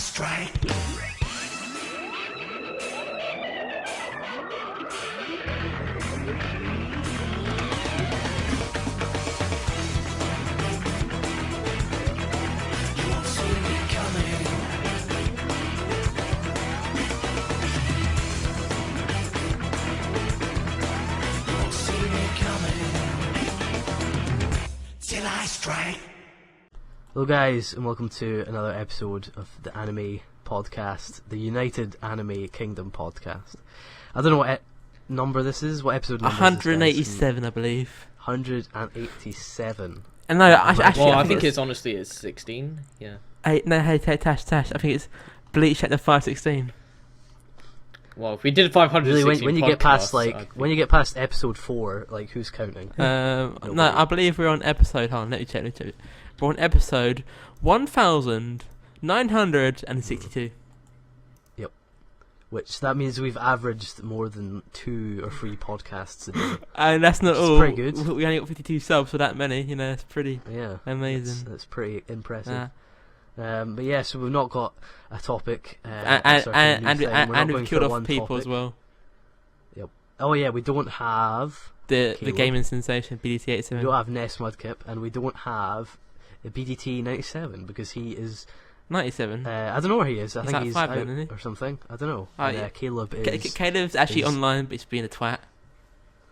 strike. Hello guys, and welcome to another episode of the Anime Podcast, the United Anime Kingdom Podcast. I don't know what number this is, what episode number 187, I believe. 187. And no, actually, well, I think it's honestly it's 16. Yeah. Hey, Tash. I think it's Bleach chapter 516. Well, if we did 516 really, when you get past podcasts, when you get past episode 4, like who's counting? No, I believe we're on episode. Hold on, let me check. We're on episode 1962. Yep. Which that means we've averaged more than 2 or 3 podcasts a day. And that's not all. Pretty good. We only got 52 subs for that many. You know, it's pretty amazing. That's pretty impressive. But yeah, so we've not got a topic. And we've killed off people as well. Yep. Oh yeah, we don't have the gaming sensation BDT 87. We don't have Ness Mudkip, and we don't have the BDT 97 because he is 97. I don't know where he is. I think he's out then, isn't he? or something. I don't know. Caleb is. Caleb's actually online, but he's being a twat.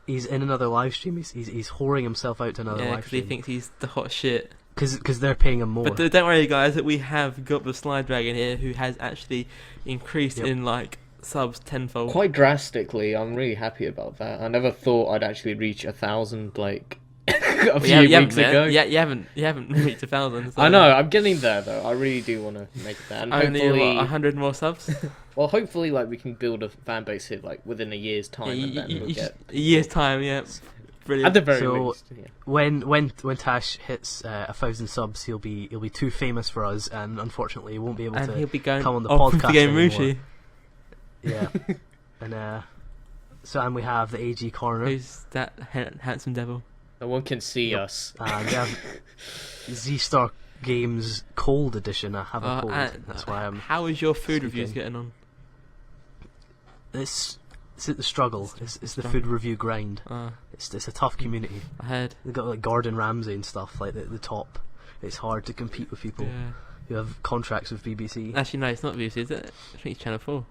He's in another live stream. He's whoring himself out to another live stream. Yeah, because he thinks he's the hot shit. Because they're paying him more. But don't worry, guys, that we have got the Slide Dragon here, who has actually increased in subs tenfold. quite drastically. I'm really happy about that. I never thought I'd actually reach 1,000 like a few weeks ago. Yeah, you haven't reached 1,000. So. I know. I'm getting there though. I really do want to make that. And only hopefully, 100 more subs. Well, hopefully, like we can build a fan base here, like within a year's time, and then we'll get a year's time. Yeah. Brilliant. At the very least, yeah. When Tash hits 1,000 subs, he'll be too famous for us, and unfortunately, he won't be able to he'll be going come on the off podcast with the game anymore. Mushi. Yeah, and we have the AG corner. Who's that handsome devil? No one can see us. And we have Z-Star Games Cold Edition. I have a cold. That's why I'm. How is your food speaking. reviews getting on? It's the struggle. It's the food review grind. It's a tough community. I heard. They've got like Gordon Ramsay and stuff like the top. It's hard to compete with people who have contracts with BBC. Actually, no, it's not BBC, is it? I think it's Channel 4.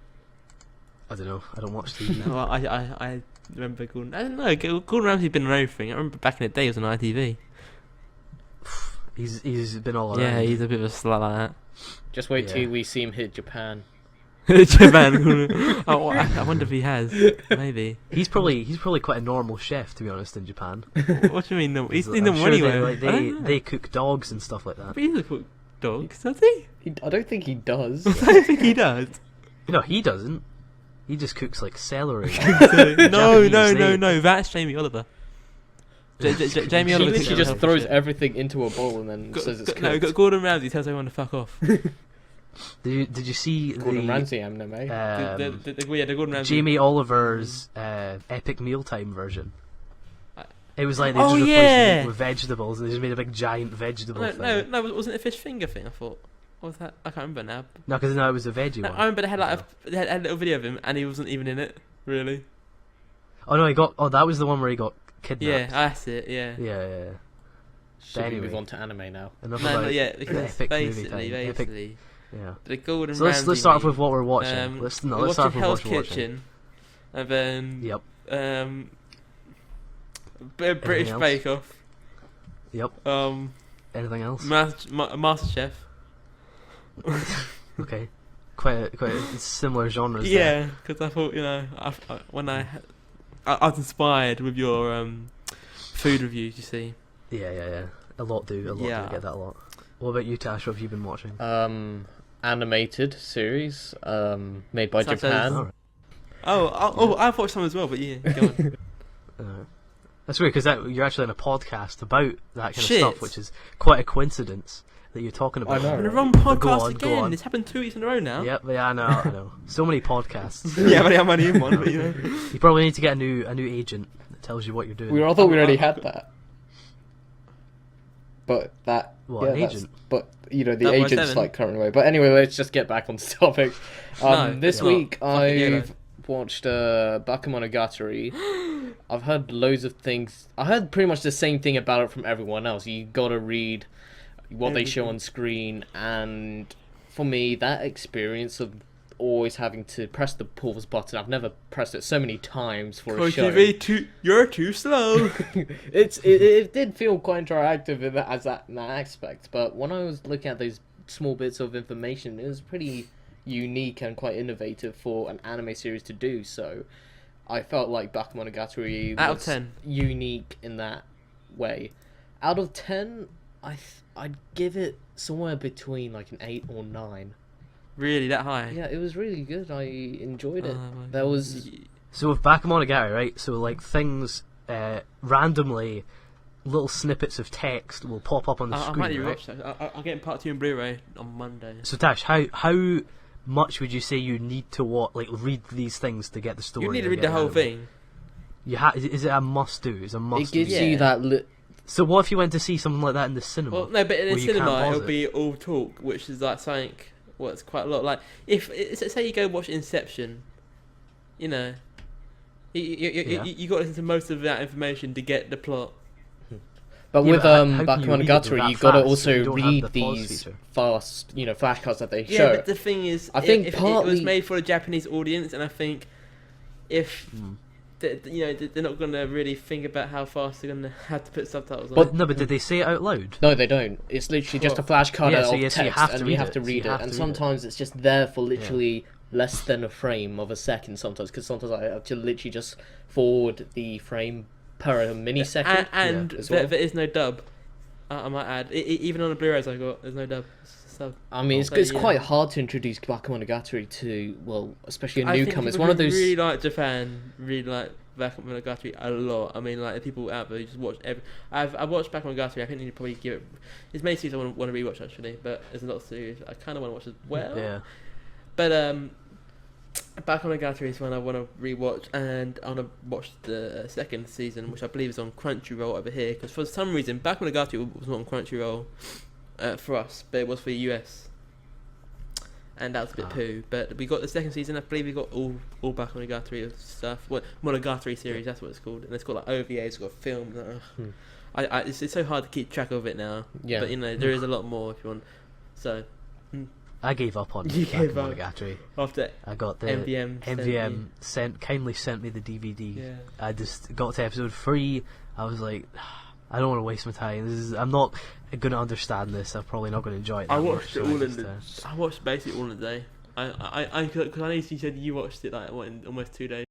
I don't know. I don't watch TV. No, I remember Gordon. I don't know. Gordon Ramsay's been on everything. I remember back in the day he was on ITV. He's been all around. Yeah, he's a bit of a slut like that. Just wait till we see him hit Japan. Japan. I wonder if he has. Maybe. He's probably quite a normal chef, to be honest, in Japan. What do you mean? No, he's I'm normal sure anyway. They cook dogs and stuff like that. But he doesn't cook dogs, does he? I don't think he does. I don't think he does. No, he doesn't. He just cooks like celery. No. That's Jamie Oliver. Jamie Oliver. He just throws everything into a bowl and then says it's cooked. No, Gordon Ramsay tells everyone to fuck off. Did you see Gordon Ramsay anime? The Gordon Ramsay. Jamie Oliver's epic mealtime version? It was like they Oh, just replaced yeah. it with vegetables, and they just made a big giant vegetable thing. No, wasn't it a fish finger thing? I thought. What was that? I can't remember now. No, because it was a veggie No, one. I remember they had they had a little video of him, and he wasn't even in it. Really? Oh no, that was the one where he got kidnapped. Yeah, that's it. Yeah. Yeah. Should we Anyway. move on to anime now? Enough No, about yeah, the because epic movie time. basically, Yeah. the Gordon So Ramsay. let's start off with what we're watching. We're Let's start watching off with Hell's what we're watching. Kitchen, and then Yep. bit of British else? Bake Off. Yep. Anything else? MasterChef. Okay. Quite a similar genres. there. Yeah, because I thought when I was inspired with your food reviews. You see. Yeah. A lot do. Yeah. I get that a lot. What about you, Tash? What have you been watching? Animated series made by Japan. Alright. Oh! I've watched some as well, but yeah, go on. That's weird because you're actually in a podcast about that kind Shit. of stuff, which is quite a coincidence that you're talking about. I know. I'm Right. gonna run Go podcast on. again. It's happened 2 weeks in a row now. Yep, yeah, I know. So many podcasts. Yeah, but I'm only in one. But You probably need to get a new agent that tells you what you're doing. I thought we already had that. But that What, an agent? But you know the 007. agent's like current way. But anyway, let's just get back on topic. This week I've watched Bakemonogatari. I've heard loads of things. I heard pretty much the same thing about it from everyone else. You gotta read what they show on screen, and for me, that experience of always having to press the pause button. I've never pressed it so many times for a show. You're too slow. It did feel quite interactive in that aspect, but when I was looking at those small bits of information, it was pretty unique and quite innovative for an anime series to do. So I felt like Bakemonogatari Out of was 10. unique in that way. Out of 10, I'd give it somewhere between like an 8 or 9. Really, that high? Yeah, it was really good. I enjoyed it. There was... So with Bakemonogatari, right, so like things randomly, little snippets of text will pop up on the screen, I might right? rewatch that. I'll get part 2 in Blu-ray on Monday. So Tash, how much would you say you need to read these things to get the story? You need to or read get the whole anime? thing. Is it a must do? Is it a must It gives do? you that... So what if you went to see something like that in the cinema? Well, no, but in where the you can't cinema pause it'll be all talk, which is like something. Well, it's quite a lot. Like if say you go watch Inception, you know, you got to listen to most of that information to get the plot. But Yeah, with but how can you read it though Bakemonogatari, that you gotta fast? You also don't have read the pause these feature. fast, flashcards that they Yeah, show. but the thing is, I think if it partly- was made for a Japanese audience, and I think if they're not gonna really think about how fast they're gonna have to put subtitles on. But- it. No, but did they say it out loud? No, they don't. It's literally just a flashcard Yeah, so of yes, you text, have to and read you have it. to So read you it. have And to read it. sometimes it's just there for literally less than a frame of a second. Sometimes, because sometimes I have to literally just forward the frame per millisecond. And as well. there is no dub. I might add, even on the Blu-rays I got, there's no dub. So I mean, So, it's yeah. quite hard to introduce Bakemonogatari to, well, especially a I think newcomer. It's people one of who those. really like Japan, really like Bakemonogatari a lot. I mean, like the people out there who just watch every. I've watched Bakemonogatari. I think you probably give it. It's mainly series I want to rewatch actually, but there's a lot of series I kind of want to watch as well. Yeah. But Bakemonogatari is one I want to rewatch, and I want to watch the second season, which I believe is on Crunchyroll over here. Because for some reason, Bakemonogatari was not on Crunchyroll for us, but it was for the US, and that was a bit poo. But we got the second season. I believe we got all Bakemonogatari stuff. What Monogatari series? That's what it's called, and it's got like OVAs. It's got films. It's so hard to keep track of it now. Yeah. But there is a lot more if you want. So. I gave up on You gave up. Bakemonogatari. After I got the MVM kindly sent me the DVD. Yeah. I just got to episode 3. I was like, I don't want to waste my time. I'm not going to understand this. I'm probably not going to enjoy it. I that watched much, it so all I in just, the. I watched basically all in a day. Because I know you said you watched it like in almost 2 days.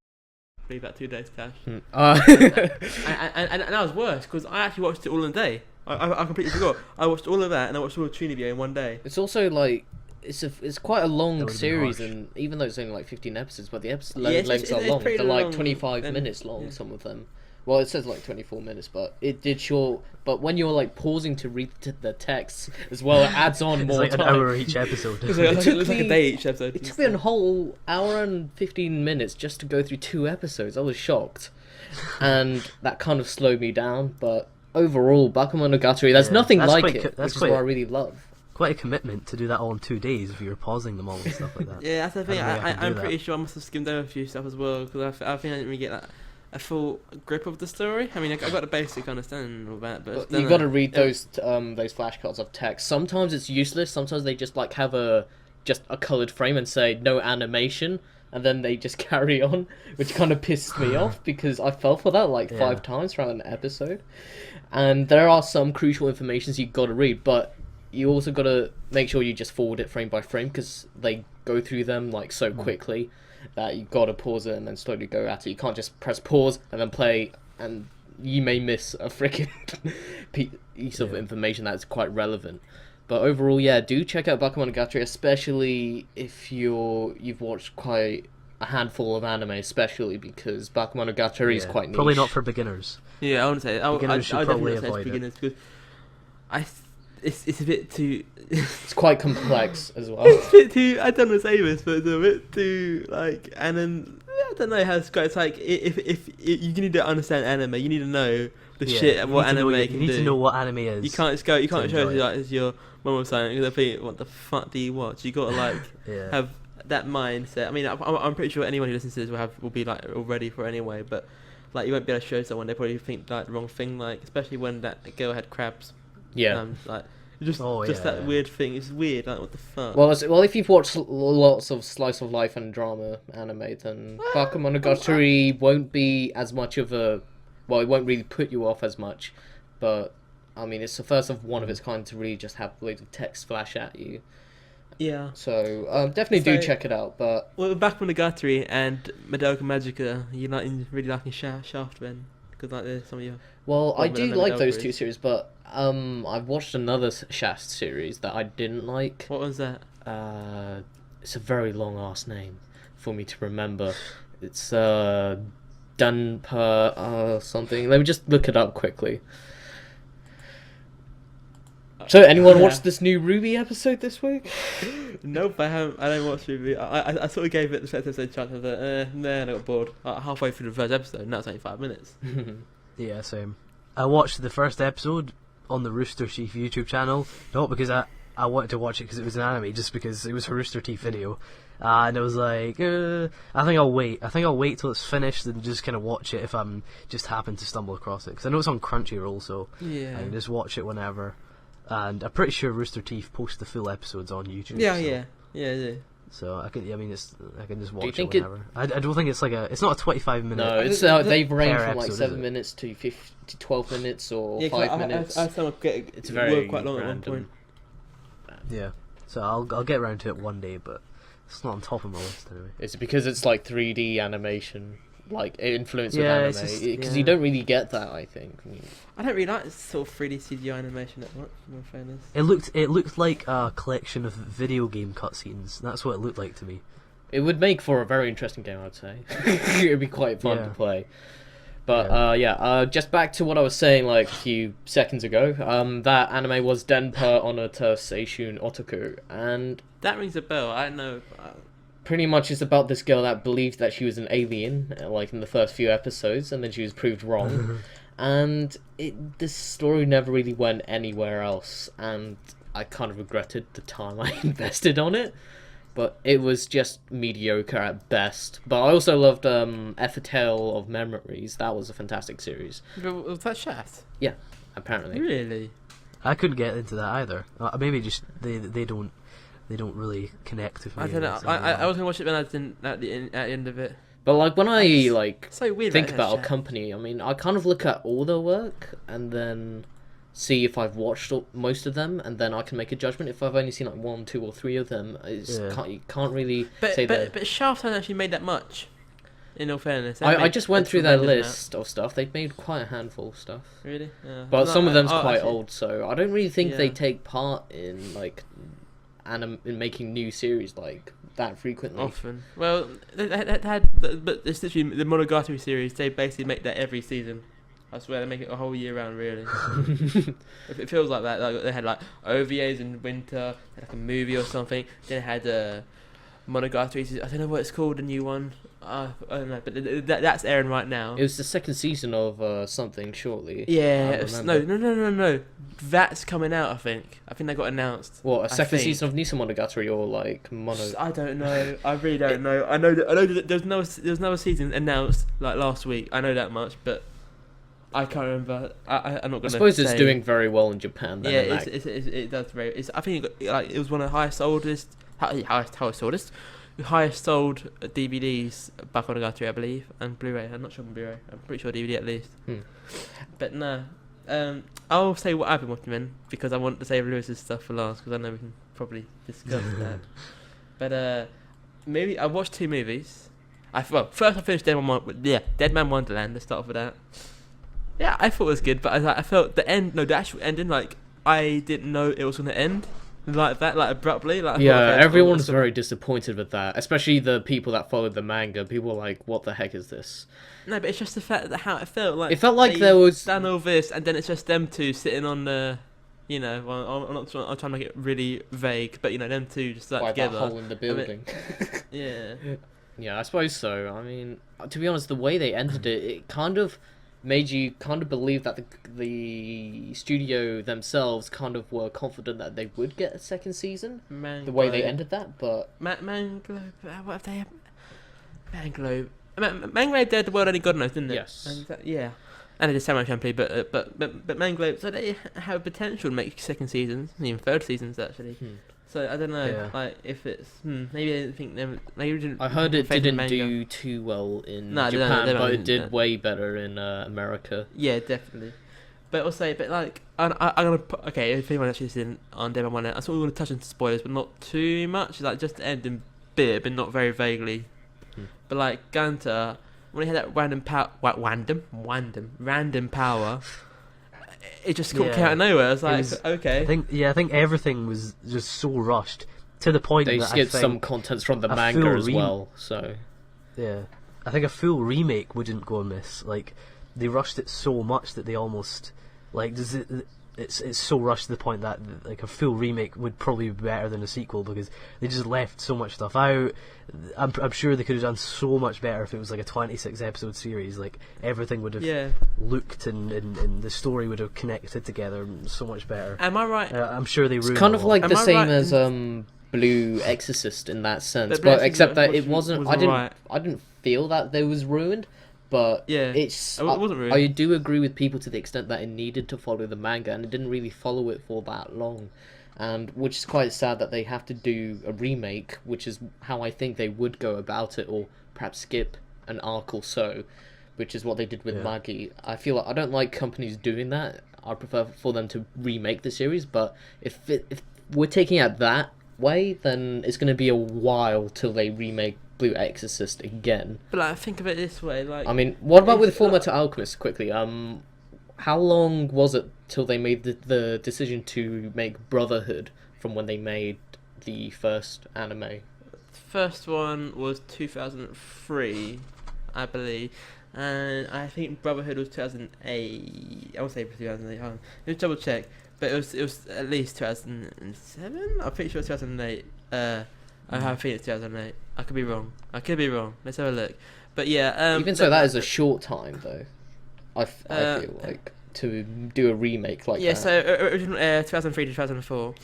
Maybe about 2 days, Cash. And that was worse because I actually watched it all in a day. I completely forgot. I watched all of that and I watched all of Trinivia in one day. It's also like it's quite a long would've been series, harsh. and even though it's only like 15 episodes, but the episode Yeah, lengths are it's long. pretty They're like long, 25 and- minutes long. yeah. Some of them. Well, it says like 24 minutes, but it did short. But when you're like pausing to read the text as well, it adds on it's more like time. an hour each episode. It looks like took a me- day each episode. It took me a whole hour and 15 minutes just to go through 2 episodes. I was shocked, and that kind of slowed me down. But overall, Bakemonogatari, there's Yeah. nothing That's like quite it, that's which is quite- what I really love. Quite a commitment to do that all in 2 days if you're pausing them all and stuff like that. Yeah, that's the thing. I don't think I can do I'm that. pretty sure I must have skimmed over a few stuff as well because I think I didn't really get a full grip of the story. I mean, I got the basic understanding of that, but You got to read those flashcards of text. Sometimes it's useless. Sometimes they just like have just a colored frame and say no animation, and then they just carry on, which kind of pissed me off because I fell for that like 5 times throughout an episode. And there are some crucial informations you got to read, but you also got to make sure you just forward it frame by frame because they go through them like so quickly that you got to pause it and then slowly go at it. You can't just press pause and then play, and you may miss a freaking piece of information that's quite relevant. But overall, yeah, do check out Bakemonogatari, especially if you've watched quite a handful of anime, especially because Bakemonogatari is Yeah. quite niche. Probably not for beginners. Yeah, I wouldn't say. Beginners should probably definitely avoid it. beginners because it's a bit too. It's quite complex as well. It's a bit too. I don't want to say this, but it's a bit too like. And then I don't know how to describe. It's like if you need to understand anime, you need to know the Yeah, shit you what need to know anime you can need do. to know what anime is. You can't just go. You can't to show enjoy like as your mum was saying. Because they think, what the fuck do you watch? You got to like Yeah. have that mindset. I mean, I'm pretty sure anyone who listens to this will be like all ready for it anyway. But like you won't be able to show someone, they probably think like the wrong thing. Like especially when that girl had crabs. Yeah. Like Oh, just yeah, that yeah. weird thing. It's weird. Like what the fuck. Well, if you've watched lots of slice of life and drama anime, then Bakemonogatari won't be as much of a. Well, it won't really put you off as much, but I mean, it's the first of one of its kind to really just have loads of text flash at you. Yeah. So definitely do So- check it out. But Well, back from Monogatari and Madoka Magica, you really liking Shaft then? Because like there's some of your. well, I Well, do then like Madoka those is- two series, but I've watched another Shaft series that I didn't like. What was that? It's a very long ass name for me to remember. It's Dunper something. Let me just look it up quickly. So, anyone Yeah. watched this new Ruby episode this week? Nope, I haven't. I don't watch Ruby. I sort of gave it the first episode chance. I was like, nah, I got bored. Halfway through the first episode, and that's only 5 minutes. Yeah, same. I watched the first episode on the Rooster Teeth YouTube channel, not because I wanted to watch it because it was an anime, just because it was a Rooster Teeth video. And I was like, I think I'll wait. I think I'll wait till it's finished and just kind of watch it if I'm just happen to stumble across it. Because I know it's on Crunchyroll, so Yeah. I can just watch it whenever. And I'm pretty sure Rooster Teeth posts the full episodes on YouTube. Yeah, so, yeah. So I can just watch you it think it- whenever. I don't think it's it's not a 25-minute. No, it's the- they've ranged per from like episode, 7 is it? minutes to 12 minutes or Yeah, 'cause 5 minutes. I saw it It's very work quite long random. at one point. Yeah. So I'll get around to it one day, but it's not on top of my list anyway. It's because it's like 3D animation, like influence Yeah, with it's anime. just- Because yeah. you don't really get that, I think. I mean, I don't really like this sort of 3D CGI animation that much, in all fairness. It looked like a collection of video game cutscenes. That's what it looked like to me. it would make for a very interesting game, I'd say. It'd be quite fun Yeah. to play. But just back to what I was saying like a few seconds ago. That anime was Denpa Onata Seishun Otaku, and That rings a bell. I don't know. pretty much it's about this girl that believed that she was an alien, like in the first few episodes, and then she was proved wrong. And this story never really went anywhere else, and I kind of regretted the time I invested on it. But it was just mediocre at best. But I also loved F A Tale of Memories. That was a fantastic series. Was that Shaft? Yeah, apparently. Really? I couldn't get into that either. Maybe just they don't really connect with me. I don't know. in some way. I was gonna watch it, but I didn't at the end of it. But like when I like So weird. think like about a Shaft. company, I mean, I kind of look at all their work and then see if I've watched most of them, and then I can make a judgment. If I've only seen like 1, 2, or 3 of them, Yeah. you can't really say that. But Shaft hasn't actually made that much. In all fairness, I just went through their tremendous list of stuff. They've made quite a handful of stuff. amount. Really? Yeah. But No, some of them's oh, quite actually- old, so I don't really think they Yeah. take part in like in making new series like that frequently. Often. Well, they had, but it's literally the Monogatari series. They basically make that every season. I swear they make it a whole year round. Really, it feels like that. Like they had like OVAs in winter, they had like a movie or something. Then they had Monogatari. I don't know what it's called. The new one. I don't know, but that's airing right now. It was the second season of something shortly. Yeah, I it's- remember. no. That's coming out. I think they got announced. What, a I second think. season of Nisa Monogatari or like Mono? I don't know. I really don't know. I know that there's another season announced like last week. I know that much, but I can't remember. I'm not gonna. I suppose it's say. doing very well in Japan. Then, Yeah, in that- it does very. I think it was one of the highest sold DVDs back on Monogatari, I believe, and Blu-ray. I'm not sure on Blu-ray. I'm pretty sure DVD at least. But no, I'll say what I've been watching then, because I want to save Lewis's stuff for last, because I know we can probably discuss that. But maybe I watched 2 movies. First I finished Dead Man Wonderland. Let's start off with that. Yeah, I thought it was good, but I felt the actual ending, like I didn't know it was going to end like that, like abruptly. Like I yeah, thought, okay, everyone's it's very disappointed with that, especially the people that followed the manga. People were like, "What the heck is this?" No, but it's just the fact that how it felt like. It felt like they there was- done all this, and then it's just them two sitting on the, well, I'm trying to make it really vague, but them two just like By that together. hole in the building. Yeah. Yeah, I suppose so. I mean, to be honest, the way they ended it, it kind of made you kind of believe that the studio themselves kind of were confident that they would get a second season. The way they ended that, but Manglobe, what have they? Manglobe, Manglobe did the world only God knows, didn't it? yes. Yeah. And it is Samurai Champloo, but Manglobe, so they have potential to make second seasons, even third seasons actually. So I don't know, Yeah. like if it's maybe I didn't think them. Maybe didn't. I heard it favour didn't manga. do too well in No, they don't- Japan, they don't but it do did that. way better in America. Yeah, definitely. But also, like I'm gonna put, okay. If anyone actually is in on Demon One, I sort of want to touch into spoilers, but not too much. Like just the ending bit, but not very vaguely. But like Ganta, when he had that random power, it just came out of nowhere. I was like, okay. I think everything was just so rushed to the point They that skipped I think some contents from the a manga full as well, so yeah, I think a full remake wouldn't go amiss. Like they rushed it so much that they almost like it's so rushed to the point that like a full remake would probably be better than a sequel because they just left so much stuff out. I'm sure they could have done so much better if it was like a 26 episode series. Like everything would have looked and the story would have connected together so much better. Am I right? I'm sure they ruined it's kind of a lot. like Am the I same right as Blue Exorcist in that sense, But Blue but except that Exorcist it wasn't. was I didn't. alright. I didn't feel that they was ruined, but Yeah, it's. it wasn't ruined. I do agree with people to the extent that it needed to follow the manga, and it didn't really follow it for that long, and which is quite sad that they have to do a remake, which is how I think they would go about it, or perhaps skip an arc or so, which is what they did with Maggie. I feel like I don't like companies doing that. I prefer for them to remake the series, but if we're taking it that way, then it's going to be a while till they remake Blue Exorcist again. But like, think of it this way, like I mean, what about with Fullmetal Alchemist quickly? How long was it till they made the decision to make Brotherhood from when they made the first anime? first one was 2003, I believe, and I think Brotherhood was 2008. I won't say 2008. Hold on, let me double check. But it was at least 2007. I'm pretty sure it's 2008. I have a feeling it's 2008. I could be wrong. Let's have a look. But yeah, even so, that is a short time though. I feel like to do a remake like that. yeah. So original 2003 to 2004,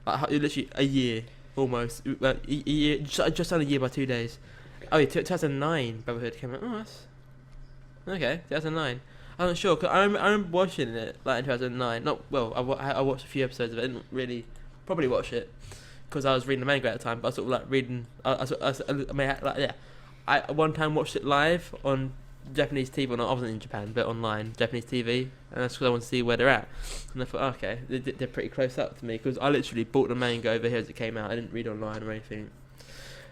like literally a year almost. A year, just under a year by 2 days. Oh yeah, 2009 Brotherhood came out. Oh, that's okay. 2009. I'm not sure. Cause I remember watching it like in 2009. Not well. I watched a few episodes of it. I didn't really probably watch it because I was reading the manga at the time. But I was sort of like reading. I one time watched it live on Japanese TV. Well, I wasn't in Japan, but online Japanese TV, and that's because I wanted to see where they're at. And I thought, okay, they're pretty close up to me because I literally bought the manga over here as it came out. I didn't read online or anything.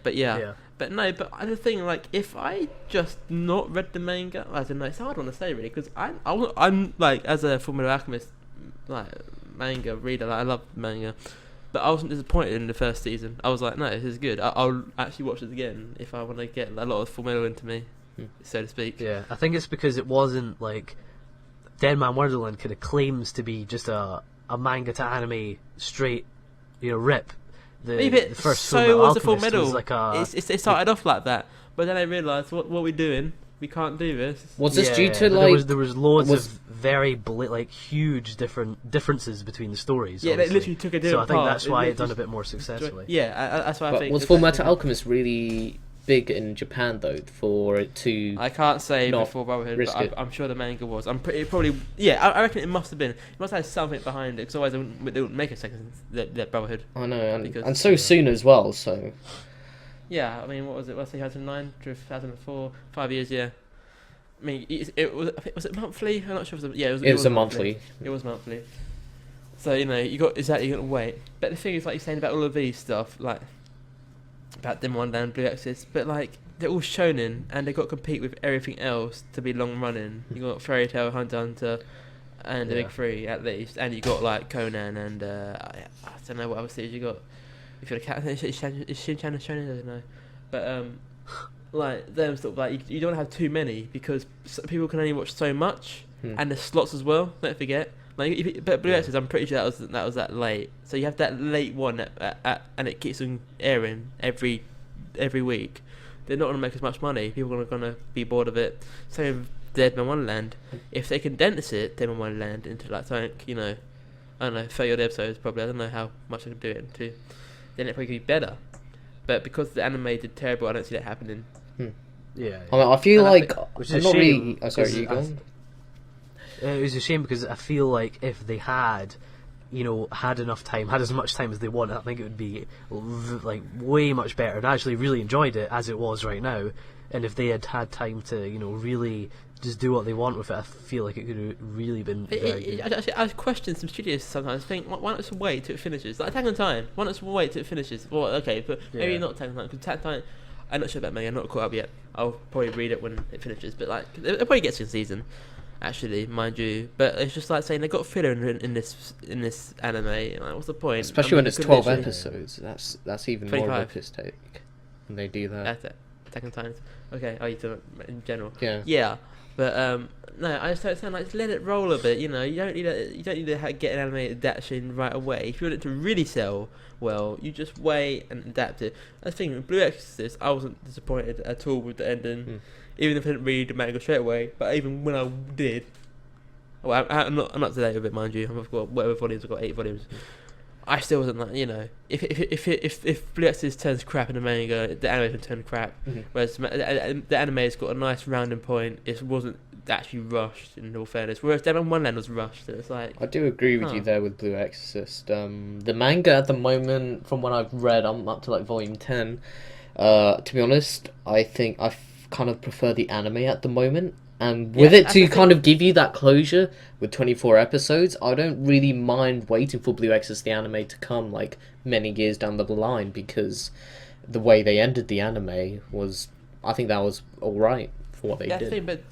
But yeah. But no, but the thing, like, if I just not read the manga, I don't know, it's a hard one to say really, because I'm like, as a Fullmetal Alchemist, like, manga reader, like, I love manga, but I wasn't disappointed in the first season. I was like, no, this is good. I'll actually watch it again if I want to get a lot of Fullmetal into me, so to speak. Yeah, I think it's because it wasn't, like, Dead Man Wonderland kind of claims to be just a manga to anime straight, rip. The first so was the Full Alchemist Metal. was like It started off like that, but then I realised what we're doing. We can't do this. Was this due to like there was loads of very huge differences between the stories? Yeah, obviously. they literally took a different So I think part. that's why it done a bit more successfully. Yeah, that's why I think. Was Fullmetal Alchemist really big in Japan though for it to? I can't say not before Brotherhood, risk but it. I'm sure the manga was. It probably. Yeah, I reckon it must have been. It must have had something behind it, because otherwise they wouldn't make a second the Brotherhood. I know, Because- and so soon as well. So Yeah, I mean, what was it? What's 2009 to 2004? 5 years, yeah. I mean, it was. Was it monthly? I'm not sure. If it was. it was a monthly. It was monthly. So you got exactly you got to wait. But the thing is, like you're saying about all of these stuff, like about Demon One Down, Blue Exorcist, but like they're all shonen and they got to compete with everything else to be long running. You got Fairy Tail, Hunter x Hunter, and the Big Three at least, and you got like Conan and I don't know what other series you got. If you're a cat, is Shin-chan a shonen? I don't know, but like them sort of like you don't have too many because people can only watch so much, and the slots as well. Don't forget. Like, but Blue Exorcist, I'm pretty sure that was that late. So you have that late one and it keeps on airing every week. They're not going to make as much money. People are going to be bored of it. Same with Dead Man Wonderland. If they condense it, Dead Man Wonderland, into like something, I don't know, 30 odd episodes probably. I don't know how much I can do it into. Then it probably could be better. But because the anime did terrible, I don't see that happening. Yeah. I mean, I feel And I like which is I'm a not shame, really. Oh, sorry, because you go. It was a shame because I feel like if they had, had enough time, had as much time as they wanted, I think it would be like way much better. And I actually really enjoyed it as it was right now. And if they had had time to, really just do what they want with it, I feel like it could have really been very good. I question some studios sometimes. Think, why not just wait till it finishes? Like Attack on Titan, why not just wait till it finishes? Well, okay, but maybe Yeah. not Attack on Titan, because Attack on Titan, I'm not sure about me. I'm not caught up yet. I'll probably read it when it finishes. But like, it probably gets to a season, actually, mind you. But it's just like saying they got filler in this anime. Like, what's the point? Especially when they it's could 12 literally- episodes. That's even more of a 25. piss take when they do that. That's it. Attack on Titan. Okay, you talking in general? Yeah. Yeah, but no, I just don't sound like just let it roll a bit. You don't need to get an animated adaptation right away. If you want it to really sell well, you just wait and adapt it. I think with Blue Exorcist, I wasn't disappointed at all with the ending, even if I didn't read the manga straight away. But even when I did, well, I'm not to date with it, mind you. I've got whatever volumes. I've got 8 volumes. I still wasn't like, if Blue Exorcist turns crap in the manga, the anime can turn crap. Whereas the anime's got a nice rounding point. It wasn't actually rushed, in all fairness. Whereas Dead Man Wonderland was rushed. So it's like, I do agree with you there with Blue Exorcist. The manga at the moment, from what I've read, I'm up to like volume 10. To be honest, I think I kind of prefer the anime at the moment. And with it to kind of give you that closure with 24 episodes, I don't really mind waiting for Blue Exorcist the anime to come like many years down the line, because the way they ended the anime was, I think that was alright for what they did. the thing, but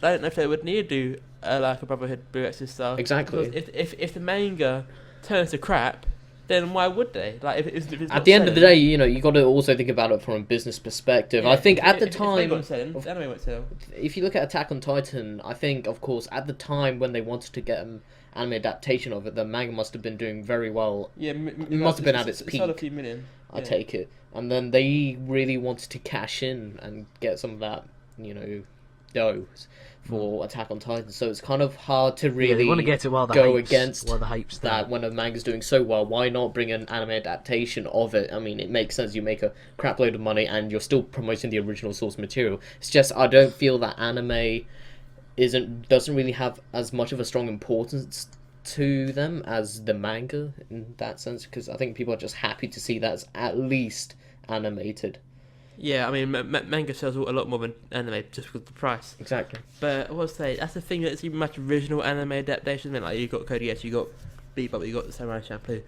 I don't know if they would need to do like a Brotherhood Blue Exorcist style. Exactly. Because if the manga turns to crap, then why would they? Like, if it's At not the end of the selling- day, you got to also think about it from a business perspective. I think at the if manga time, won't sell, the anime won't sell. if you look at Attack on Titan, I think, of course, at the time when they wanted to get an anime adaptation of it, the manga must have been doing very well. Yeah, It must have been at its sold a peak. few million. I take it. And then they really wanted to cash in and get some of that, dough for Attack on Titan. So it's kind of hard to Yeah, really they want to get it while the go hype's, against while the hype's there. that when a manga's doing so well. Why not bring an anime adaptation of it? I mean, it makes sense. You make a crap load of money and you're still promoting the original source material. It's just I don't feel that anime doesn't really have as much of a strong importance to them as the manga in that sense, because I think people are just happy to see that as at least animated. Yeah, I mean, manga sells a lot more than anime just because of the price. Exactly. But I will say, that's the thing that's even much original anime adaptations. I mean, like, you got Code Geass, you got Bebop, you got Samurai Champloo.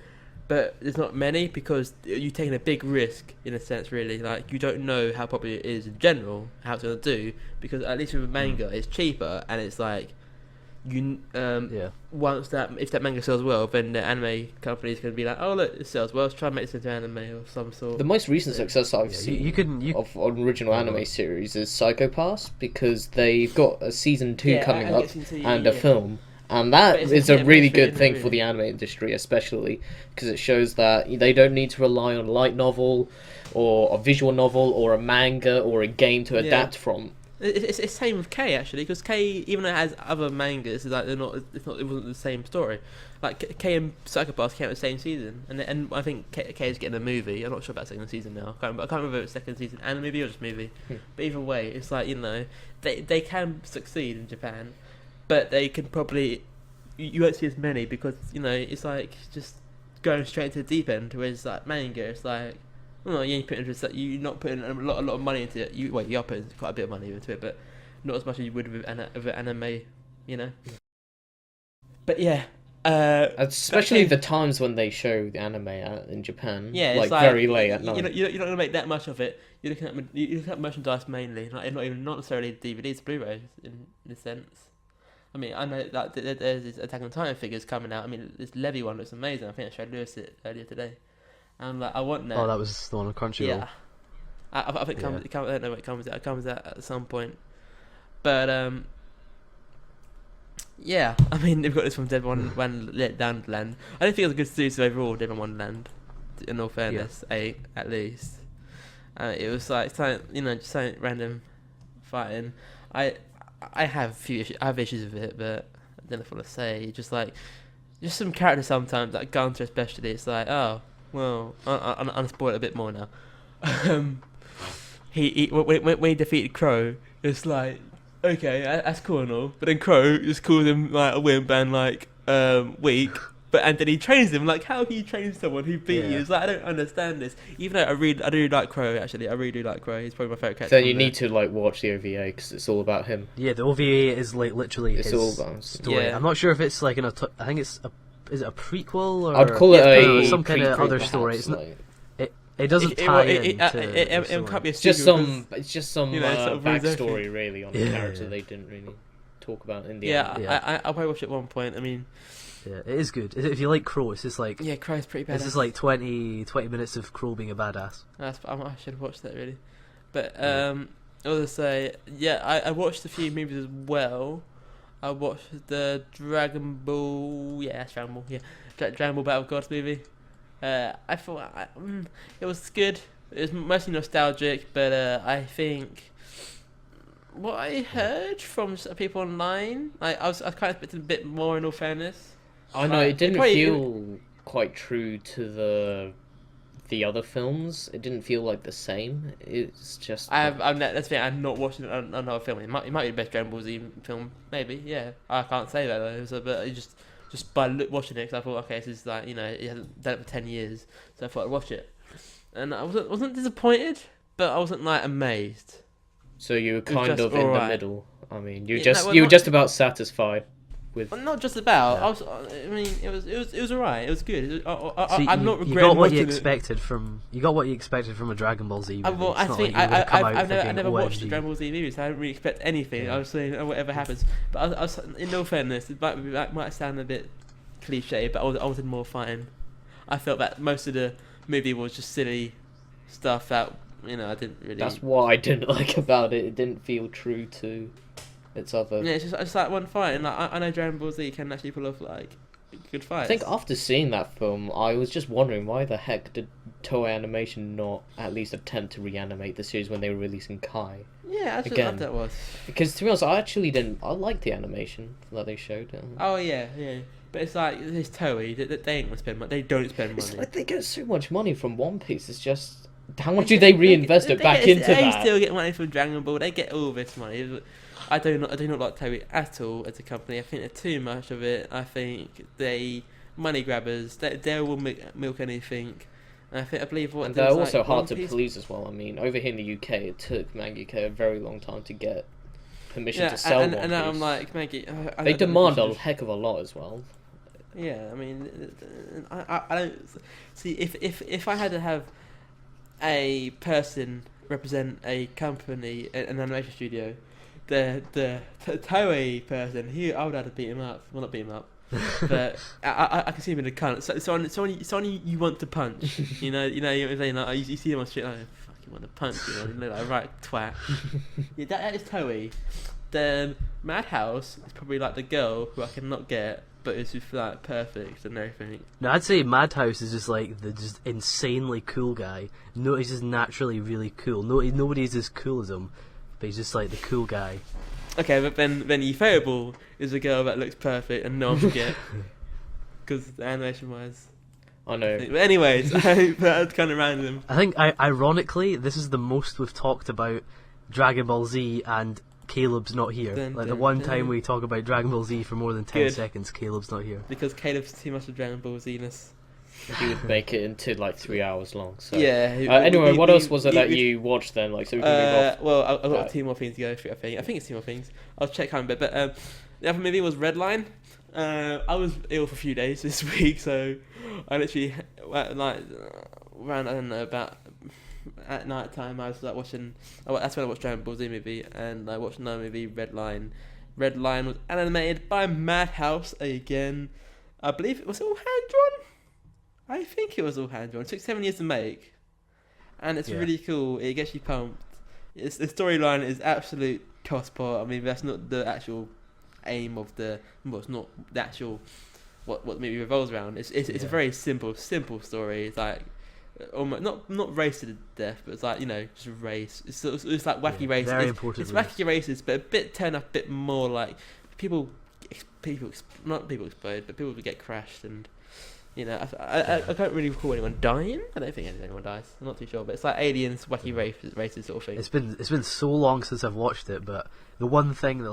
But there's not many because you're taking a big risk, in a sense, really. Like, you don't know how popular it is in general, how it's going to do, because at least with a manga, it's cheaper, and it's like, once if that manga sells well, then the anime company's going to be like, oh look, it sells well, let's try and make this into anime of some sort. The most recent success I've seen of an original anime series is Psycho Pass, because they've got a season 2 coming up and a film. And that is a really good thing for the anime industry, especially because it shows that they don't need to rely on a light novel or a visual novel or a manga or a game to adapt from. It's same with K, actually, because K, even though it has other mangas, like it wasn't the same story. Like K and Psycho Pass came out the same season, and I think K is getting a movie. I'm not sure about second season now. I can't remember if it's second season and a movie or just movie. But either way, it's like, they can succeed in Japan, but they can probably, you won't see as many because it's like just going straight into the deep end. Whereas like manga, it's like, well, you're not putting a lot of money into it. You are putting quite a bit of money into it, but not as much as you would with anime, But yeah, especially the times when they show the anime in Japan, yeah, like very late at night. You're not gonna make that much of it. You're looking at merchandise mainly, not necessarily DVDs, Blu-rays in a sense. I mean, I know that there's these Attack on Titan figures coming out. I mean, this Levy one looks amazing. I think I showed Lewis it earlier today. And like, I want that. Oh, that was the one on Crunchyroll. Yeah, I think I don't know when it comes out. It comes out at some point. But yeah, I mean, they've got this from Dead Man Let Down Land. I don't think it was a good series overall, Dead Man Wonderland. In all fairness, 8 at least. It was like something, just something random fighting. I have a few issues. I have issues with it, but I don't know what to say. Just some characters sometimes, like Gunter especially. It's like, oh well, I'll spoil it a bit more now. He when he defeated Crow, it's like, okay, that's cool and all, but then Crow just calls him like a wimp and like weak. And then he trains him. Like, how can you train someone who beat you? It's like, I don't understand this. Even though I really like Crow. Actually, I really do like Crow. He's probably my favorite character. Then you need to like watch the OVA because it's all about him. Yeah, the OVA is like literally It's his all about him. story. Yeah. I'm not sure if it's like I think it's is it a prequel or I'd call it some kind of prequel, other perhaps, story. It's not, like- it doesn't tie in. It can't be a It's just sequel it's just some you know, sort of backstory really on the Yeah. character they didn't really talk about in the Yeah, end. I'll probably watch it at one point. I mean, yeah, it is good. If you like Crow, it's just like yeah, Crow's pretty bad. it's just like 20 minutes of Crow being a badass. I should have watched that really. But I was gonna say, yeah, I watched a few movies as well. I watched the Dragon Ball. Yeah, that's Dragon Ball. Yeah, Dragon Ball Battle of Gods movie. I thought it was good. It was mostly nostalgic, but I think what I heard from people online, I was kind of expecting a bit more. In all fairness, I know it didn't probably- feel quite true to the other films. It didn't feel like the same. It's just I've not watched another film. It might be the best Dragon Ball Z film, maybe. Yeah, I can't say that though. So, but just by watching it, cause I thought, okay, this is like, you know, it hasn't done it for 10 years, so I thought I'd watch it, and I wasn't disappointed, but I wasn't like amazed. so you were was kind just of in the alright. middle. I mean, you Yeah, just no, well, you were not- just about satisfied with. Well, not just about. Yeah. I mean, it was alright. It was good. See, I'm not you regretting got what you watching it. expected from a Dragon Ball Z movie. Well, It's I not think like you're gonna come out I thinking, never watched the OMG. Dragon Ball Z movies. So I don't really expect anything. Yeah. I was saying, oh, whatever happens. But I was, in no fairness, it might sound a bit cliche, but I wanted more fighting. I felt that most of the movie was just silly stuff that, you know, I didn't really. That's what I didn't like about it. It didn't feel true to its other. Yeah, it's just like one fight, and like I know Dragon Ball Z can actually pull off like good fights. I think after seeing that film, I was just wondering why the heck did Toei Animation not at least attempt to reanimate the series when they were releasing Kai? Yeah, I just Again. loved that was. Because to be honest, I actually didn't. I liked the animation that they showed. Oh yeah. But it's like it's Toei. They ain't gonna spend money. They don't spend It's money. like they get so much money from One Piece. It's just how much do they reinvest it back into They that? still get money from Dragon Ball. They get all this money. I do not like Toei at all as a company. I think they're too much of it. I think they money grabbers. They will milk anything. And I believe what And there they're was, also like, hard One to Piece- police as well. I mean, over here in the UK, it took Manga UK a very long time to get permission Yeah, to sell and One now I'm Piece. like Maggie. They demand a heck of a lot as well. Yeah, I mean, I don't see if I had to have a person represent a company, an animation studio, the Toei person, I would have to beat him up. Well, not beat him up, but I can see him in the cunt. Someone you want to punch. You know what I'm saying? Like, you see him on street, like, fuck, you want to punch? You know, like, right, twat. Yeah, that is Toei. The Madhouse is probably like the girl who I cannot get, but it's just like perfect and everything. No, I'd say Madhouse is just like the just insanely cool guy. No, he's just naturally really cool. Nobody's as cool as him, but he's just like the cool guy. Okay, but then Ufotable is a girl that looks perfect and no one should get, because animation wise. I know. But anyways, that's kind of random. I think, ironically, this is the most we've talked about Dragon Ball Z, and Caleb's not here. Dun, Like the dun, one dun. time we talk about Dragon Ball Z for more than 10 Good. seconds, Caleb's not here. Because Caleb's too much of Dragon Ball Z-ness. He would make it into like 3 hours long. So. Yeah. Anyway, what else was it that you watched then? Like, so we can move off. Well, I've got Right. 2 more things to go through. I think it's 2 more things. I'll check how many. But the other movie was Redline. I was ill for a few days this week, so I literally around, I don't know, about at night time I was like watching. That's when I watched Dragon Ball Z movie, and I watched another movie, Redline. Redline was animated by Madhouse again. I believe it was all hand drawn. I think it was all hand drawn. It took 7 years to make, and it's Yeah. really cool. It gets you pumped. The storyline is absolute tosspot. I mean, that's not the actual aim of the. Well, it's not the actual what the movie revolves around. It's a very simple story. It's like almost not race to the death, but it's like just race. It's like wacky race. Very important. It's wacky races, but a bit turn up a bit more like people not people explode, but people get crashed and. I can't really recall anyone dying. I don't think anyone dies. I'm not too sure, but it's like aliens, wacky races sort of thing. It's been so long since I've watched it, but the one thing that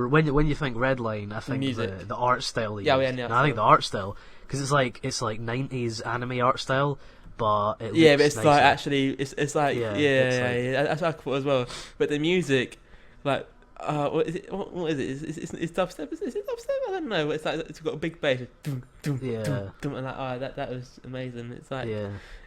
when you think Redline, I think the art style. I think the art style because it's like 90s anime art style, but but it's nicer. like actually it's like that's what I thought as well. But the music, like. What is it? What is it? It's dubstep. Is it dubstep? I don't know. It's like it's got a big bass. Dum, dum, dum, dum, and that was amazing. It's like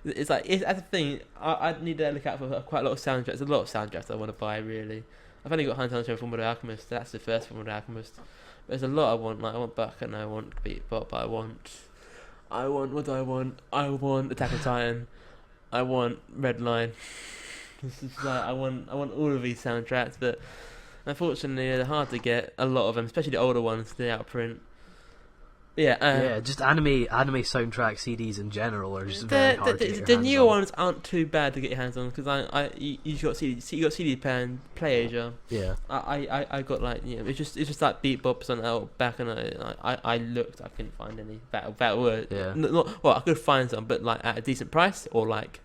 that's the thing. I need to look out for quite a lot of soundtracks. There's a lot of soundtracks I want to buy. Really, I've only got Hunter Hunter and Fullmetal Alchemist. That's the first Fullmetal Alchemist. But there's a lot I want. Like I want Buck and I want Beatbop. But I want. What do I want? I want Attack on Titan. I want Redline. This is like I want all of these soundtracks, but. Unfortunately, they're hard to get. A lot of them, especially the older ones, they're out of print. Just anime soundtrack CDs in general are just very hard to get your the hands newer on. ones aren't too bad to get your hands on because you got CD Pan, Play Asia. Yeah. I got it's just like beatbops on out back and I looked, I couldn't find any that were I could find some, but like at a decent price or like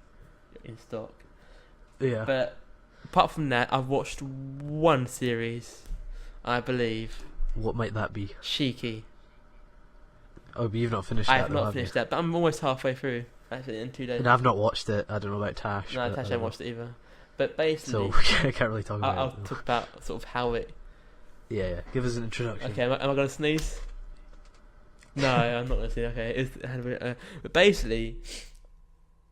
in stock. Yeah. But apart from that, I've watched one series, I believe. What might that be? Shiki. Oh, but you've not finished that. I have not finished that, but I'm almost halfway through. Actually, in 2 days. And I've not watched it. I don't know about Tash. No, Tash hasn't watched it either. But basically, so I can't really talk about it. I'll talk about sort of how it. Yeah. Give us an introduction. Okay, am I going to sneeze? No, I'm not going to sneeze. Okay, but basically,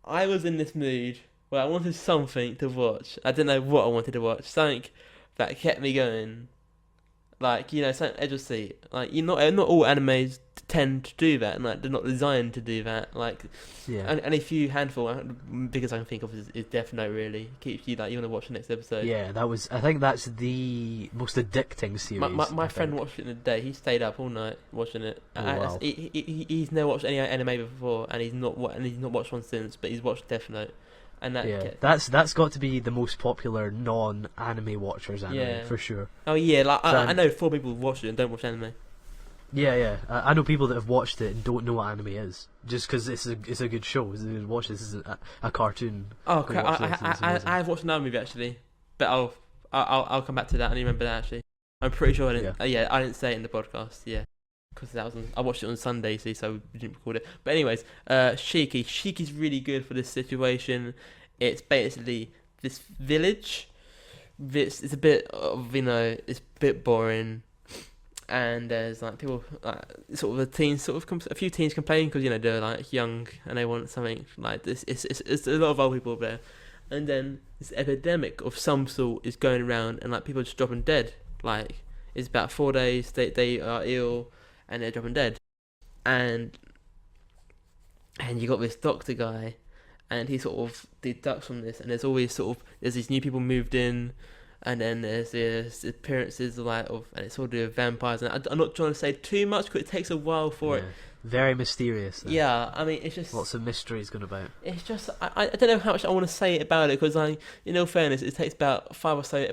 I was in this mood where I wanted something to watch. I didn't know what I wanted to watch. Something that kept me going. Like, something edge of seat. Like, not all animes tend to do that, and like they're not designed to do that. Like, and a few handful, biggest I can think of is Death Note. Really keeps you like you want to watch the next episode. Yeah, I think that's the most addicting series. My friend watched it in a day. He stayed up all night watching it. Oh, wow. He's never watched any anime before, and he's not watched one since. But he's watched Death Note. And that's got to be the most popular non-anime watchers anime for sure. Oh yeah, like I know 4 people who watch it and don't watch anime. Yeah. I know people that have watched it and don't know what anime is, just because it's a good show. It's a good watch. This is a cartoon. Oh, okay. I've watched another movie actually, but I'll come back to that. I remember that actually. I'm pretty sure I didn't. I didn't say it in the podcast. Yeah, because I watched it on Sunday, so we didn't record it. But anyways, Shiki's really good for this situation. It's basically this village. It's a bit of it's a bit boring. And there's like people, sort of a few teens complain because they're like young and they want something like this. It's a lot of old people there, and then this epidemic of some sort is going around, and like people are just dropping dead. Like it's about 4 days they are ill and they're dropping dead, and you got this doctor guy, and he sort of deducts from this, and there's always there's these new people moved in. And then there's this appearances and it's all to do with vampires. And I'm not trying to say too much because it takes a while for it. Very mysterious. Though. Yeah, I mean, it's just lots of mysteries going about. It's just I don't know how much I want to say about it because in all fairness, it takes about 5 or so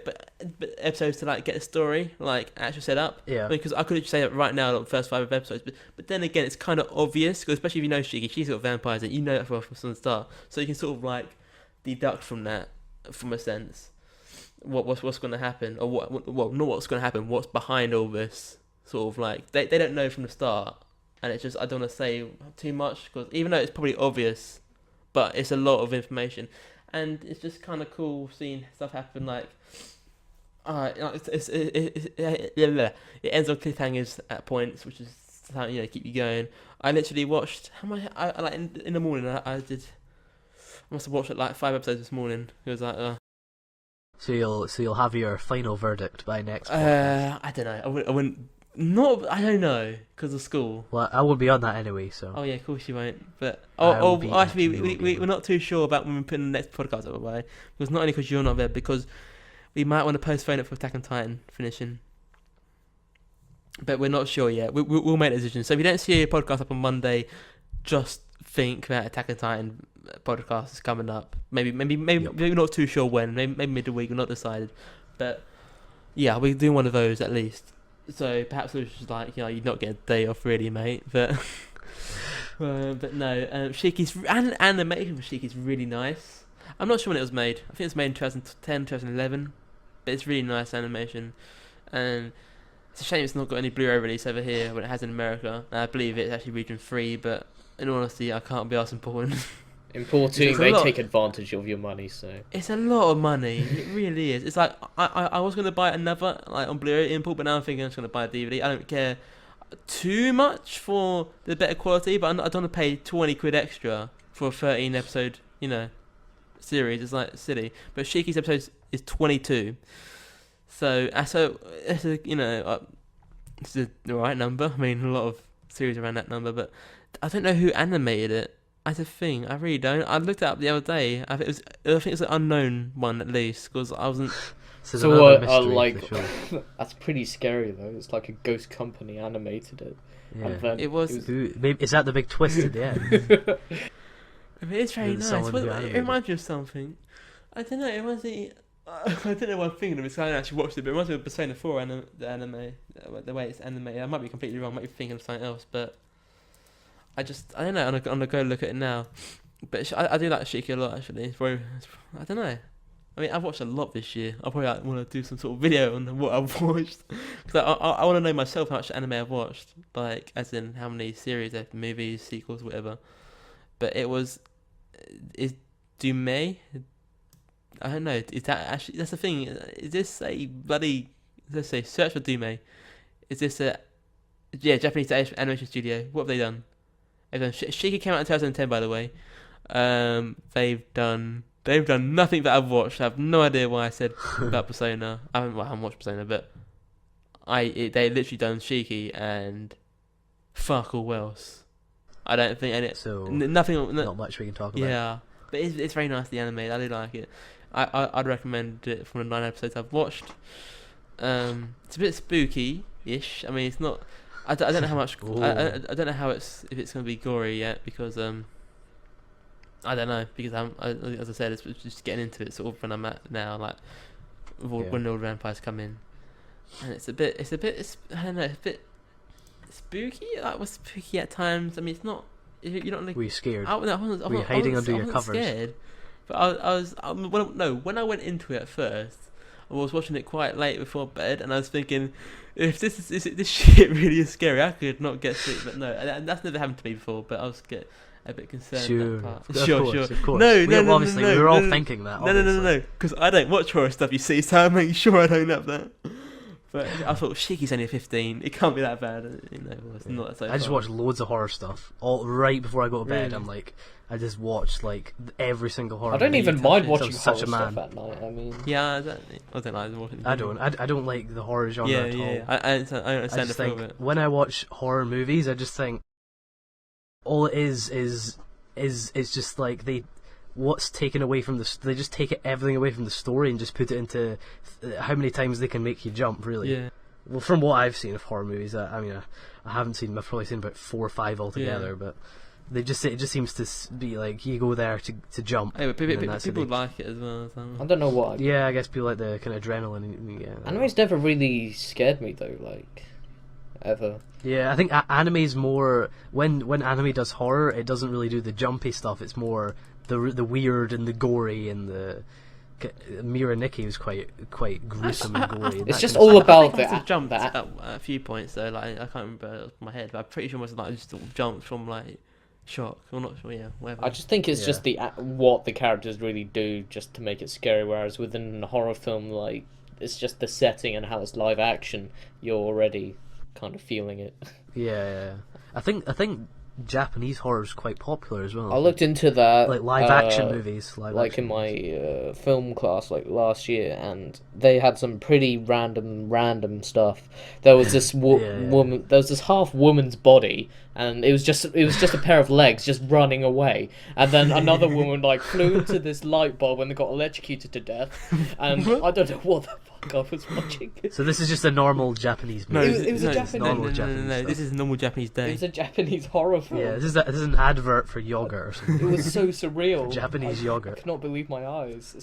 episodes to like get a story actually set up. Yeah. Because I could say that right now, the first 5 episodes, but then again, it's kind of obvious because especially if you know Shiki, she's got vampires, and you know that from the start, so you can sort of deduct from that, from a sense. What's going to happen, or not what's going to happen, what's behind all this, sort of they don't know from the start, and it's just I don't want to say too much because even though it's probably obvious, but it's a lot of information, and it's just kind of cool seeing stuff happen. It ends on cliffhangers at points, which is how keep you going. I literally watched in the morning. I must have watched 5 episodes this morning. It was like. So you'll have your final verdict by next podcast. I don't know. I wouldn't. Not. I don't know because of school. Well, I won't be on that anyway. So. Oh yeah, of course you won't. But actually, we're not too sure about when we put the next podcast up. By because not only because you're not there, because we might want to postpone it for Attack on Titan finishing. But we're not sure yet. We'll make a decision. So if you don't see a podcast up on Monday, just think that Attack on Titan podcast is coming up. Maybe we're not too sure when. Maybe mid of the week. We're not decided, but yeah, we're doing one of those at least. So perhaps it was just like, you know, you'd not get a day off really, mate. But but no, Shiki's animation for Shiki's really nice. I'm not sure when it was made. I think it was made in 2010, 2011. But it's really nice animation, and it's a shame it's not got any Blu-ray release over here when it has in America. I believe it's actually region 3, but in all honesty, I can't be asked important. Importing, they take advantage of your money, so... It's a lot of money. It really is. It's like, I was going to buy another, like, on Blu-ray import, but now I'm thinking I'm just going to buy a DVD. I don't care too much for the better quality, but I don't want to pay 20 quid extra for a 13 episode, you know, series. It's like silly. But Shiki's episode is 22. So it's a, you know, it's the right number. I mean, a lot of series around that number, but I don't know who animated it. That's a thing. I really don't. I looked it up the other day. I think it's an unknown one at least, because I wasn't. So what? Like, that's pretty scary though. It's like a ghost company animated it. Yeah. And then it was. Maybe, is that the big twist at the end? I mean, it's very nice. It reminds me of something. I don't know. It reminds me. I don't know what I'm thinking of. Because I haven't actually watched it, but it reminds me of Persona 4 the anime. The way it's animated. I might be completely wrong. I might be thinking of something else, but. I don't know. I'm gonna go look at it now, but I do like Shiki a lot actually. I don't know. I mean, I've watched a lot this year. I probably want to do some sort of video on what I've watched, because I want to know myself how much anime I've watched, like as in how many series, movies, sequels, whatever. But is Dume? I don't know. Is that actually? That's the thing. Is this a bloody? Let's say search for Dume. Is this a Japanese animation studio? What have they done? Shiki came out in 2010, by the way. They've done nothing that I've watched. I have no idea why I said about Persona. I haven't watched Persona, but they literally done Shiki and fuck all else. I don't think any. So nothing. Not much we can talk about. Yeah, but it's very nicely animated. I do like it. I'd recommend it from the 9 episodes I've watched. It's a bit spooky-ish. I mean, it's not. I don't know how much. I don't know how if it's going to be gory yet, because I don't know, because as I said, it's just getting into it sort of when I'm at now, like when all the vampires come in, and it's a bit I don't know, it's a bit spooky. Like, was spooky at times. I mean, it's not. You're not like. Were you scared? I wasn't, were you hiding under your covers? Scared, but when I went into it at first, I was watching it quite late before bed, and I was thinking, if this shit really is scary, I could not get sleep. But no, and that's never happened to me before. But I was a bit concerned. Sure, that part. Sure. Of course. No. Obviously, we were all thinking that. No. Because I don't watch horror stuff, you see, so I'm making sure I don't have that. But I thought Shiki's only 15. It can't be that bad. You know, it's not so. I just watched loads of horror stuff all right before I go to bed. I'm like, I just watched like every single horror. I don't even mind watching horror stuff at night. I mean, yeah, I don't like watching. I don't like the horror genre at all. Yeah. I understand the feel of it. When I watch horror movies, I just think all it is just like what's taken away from they just take everything away from the story and just put it into how many times they can make you jump, really. Yeah. Well, from what I've seen of horror movies, I mean, I haven't seen. I've probably seen about 4 or 5 altogether, but it just seems to be like you go there to jump. Hey, but people like it as well. So. I don't know why. Yeah, I guess people like the kind of adrenaline. Yeah, anime's never really scared me though, like ever. Yeah, I think anime's more when anime does horror, it doesn't really do the jumpy stuff. It's more the weird and the gory, and the Mira Nikki was quite gruesome and gory. It's just all about the jump at a few points though. Like I can't remember off my head, but I'm pretty sure most of just sort of jumped from like shock. I'm not sure. Yeah, whatever. I just think it's just what the characters really do just to make it scary. Whereas within a horror film, like it's just the setting and how it's live action. You're already kind of feeling it. Yeah. I think Japanese horror is quite popular as well. I looked into that, like live action movies, in my film class like last year, and they had some pretty random stuff. There was this woman. There was this half woman's body, and it was just a pair of legs just running away, and then another woman like flew into this light bulb and they got electrocuted to death, and I don't know what the fuck I was watching. So this is just a normal Japanese movie. It was a Japanese. normal Japanese No. stuff. This is a normal Japanese It day. was a Japanese horror film. Yeah, this is an advert for yogurt or something. It was so surreal. Japanese I yogurt. cannot believe my eyes.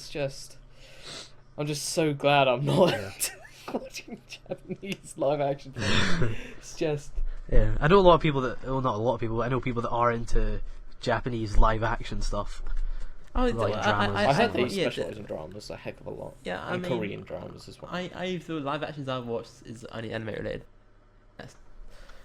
I'm just so glad I'm not watching Japanese live action films. It's just. Yeah, I know a lot of people that. Well, not a lot of people, but I know people that are into Japanese live action stuff. Oh, Like dramas. I heard thought- they yeah, specialise in dramas a heck of a lot. Yeah, I and mean, Korean dramas as well. I the live actions I've watched is only anime related.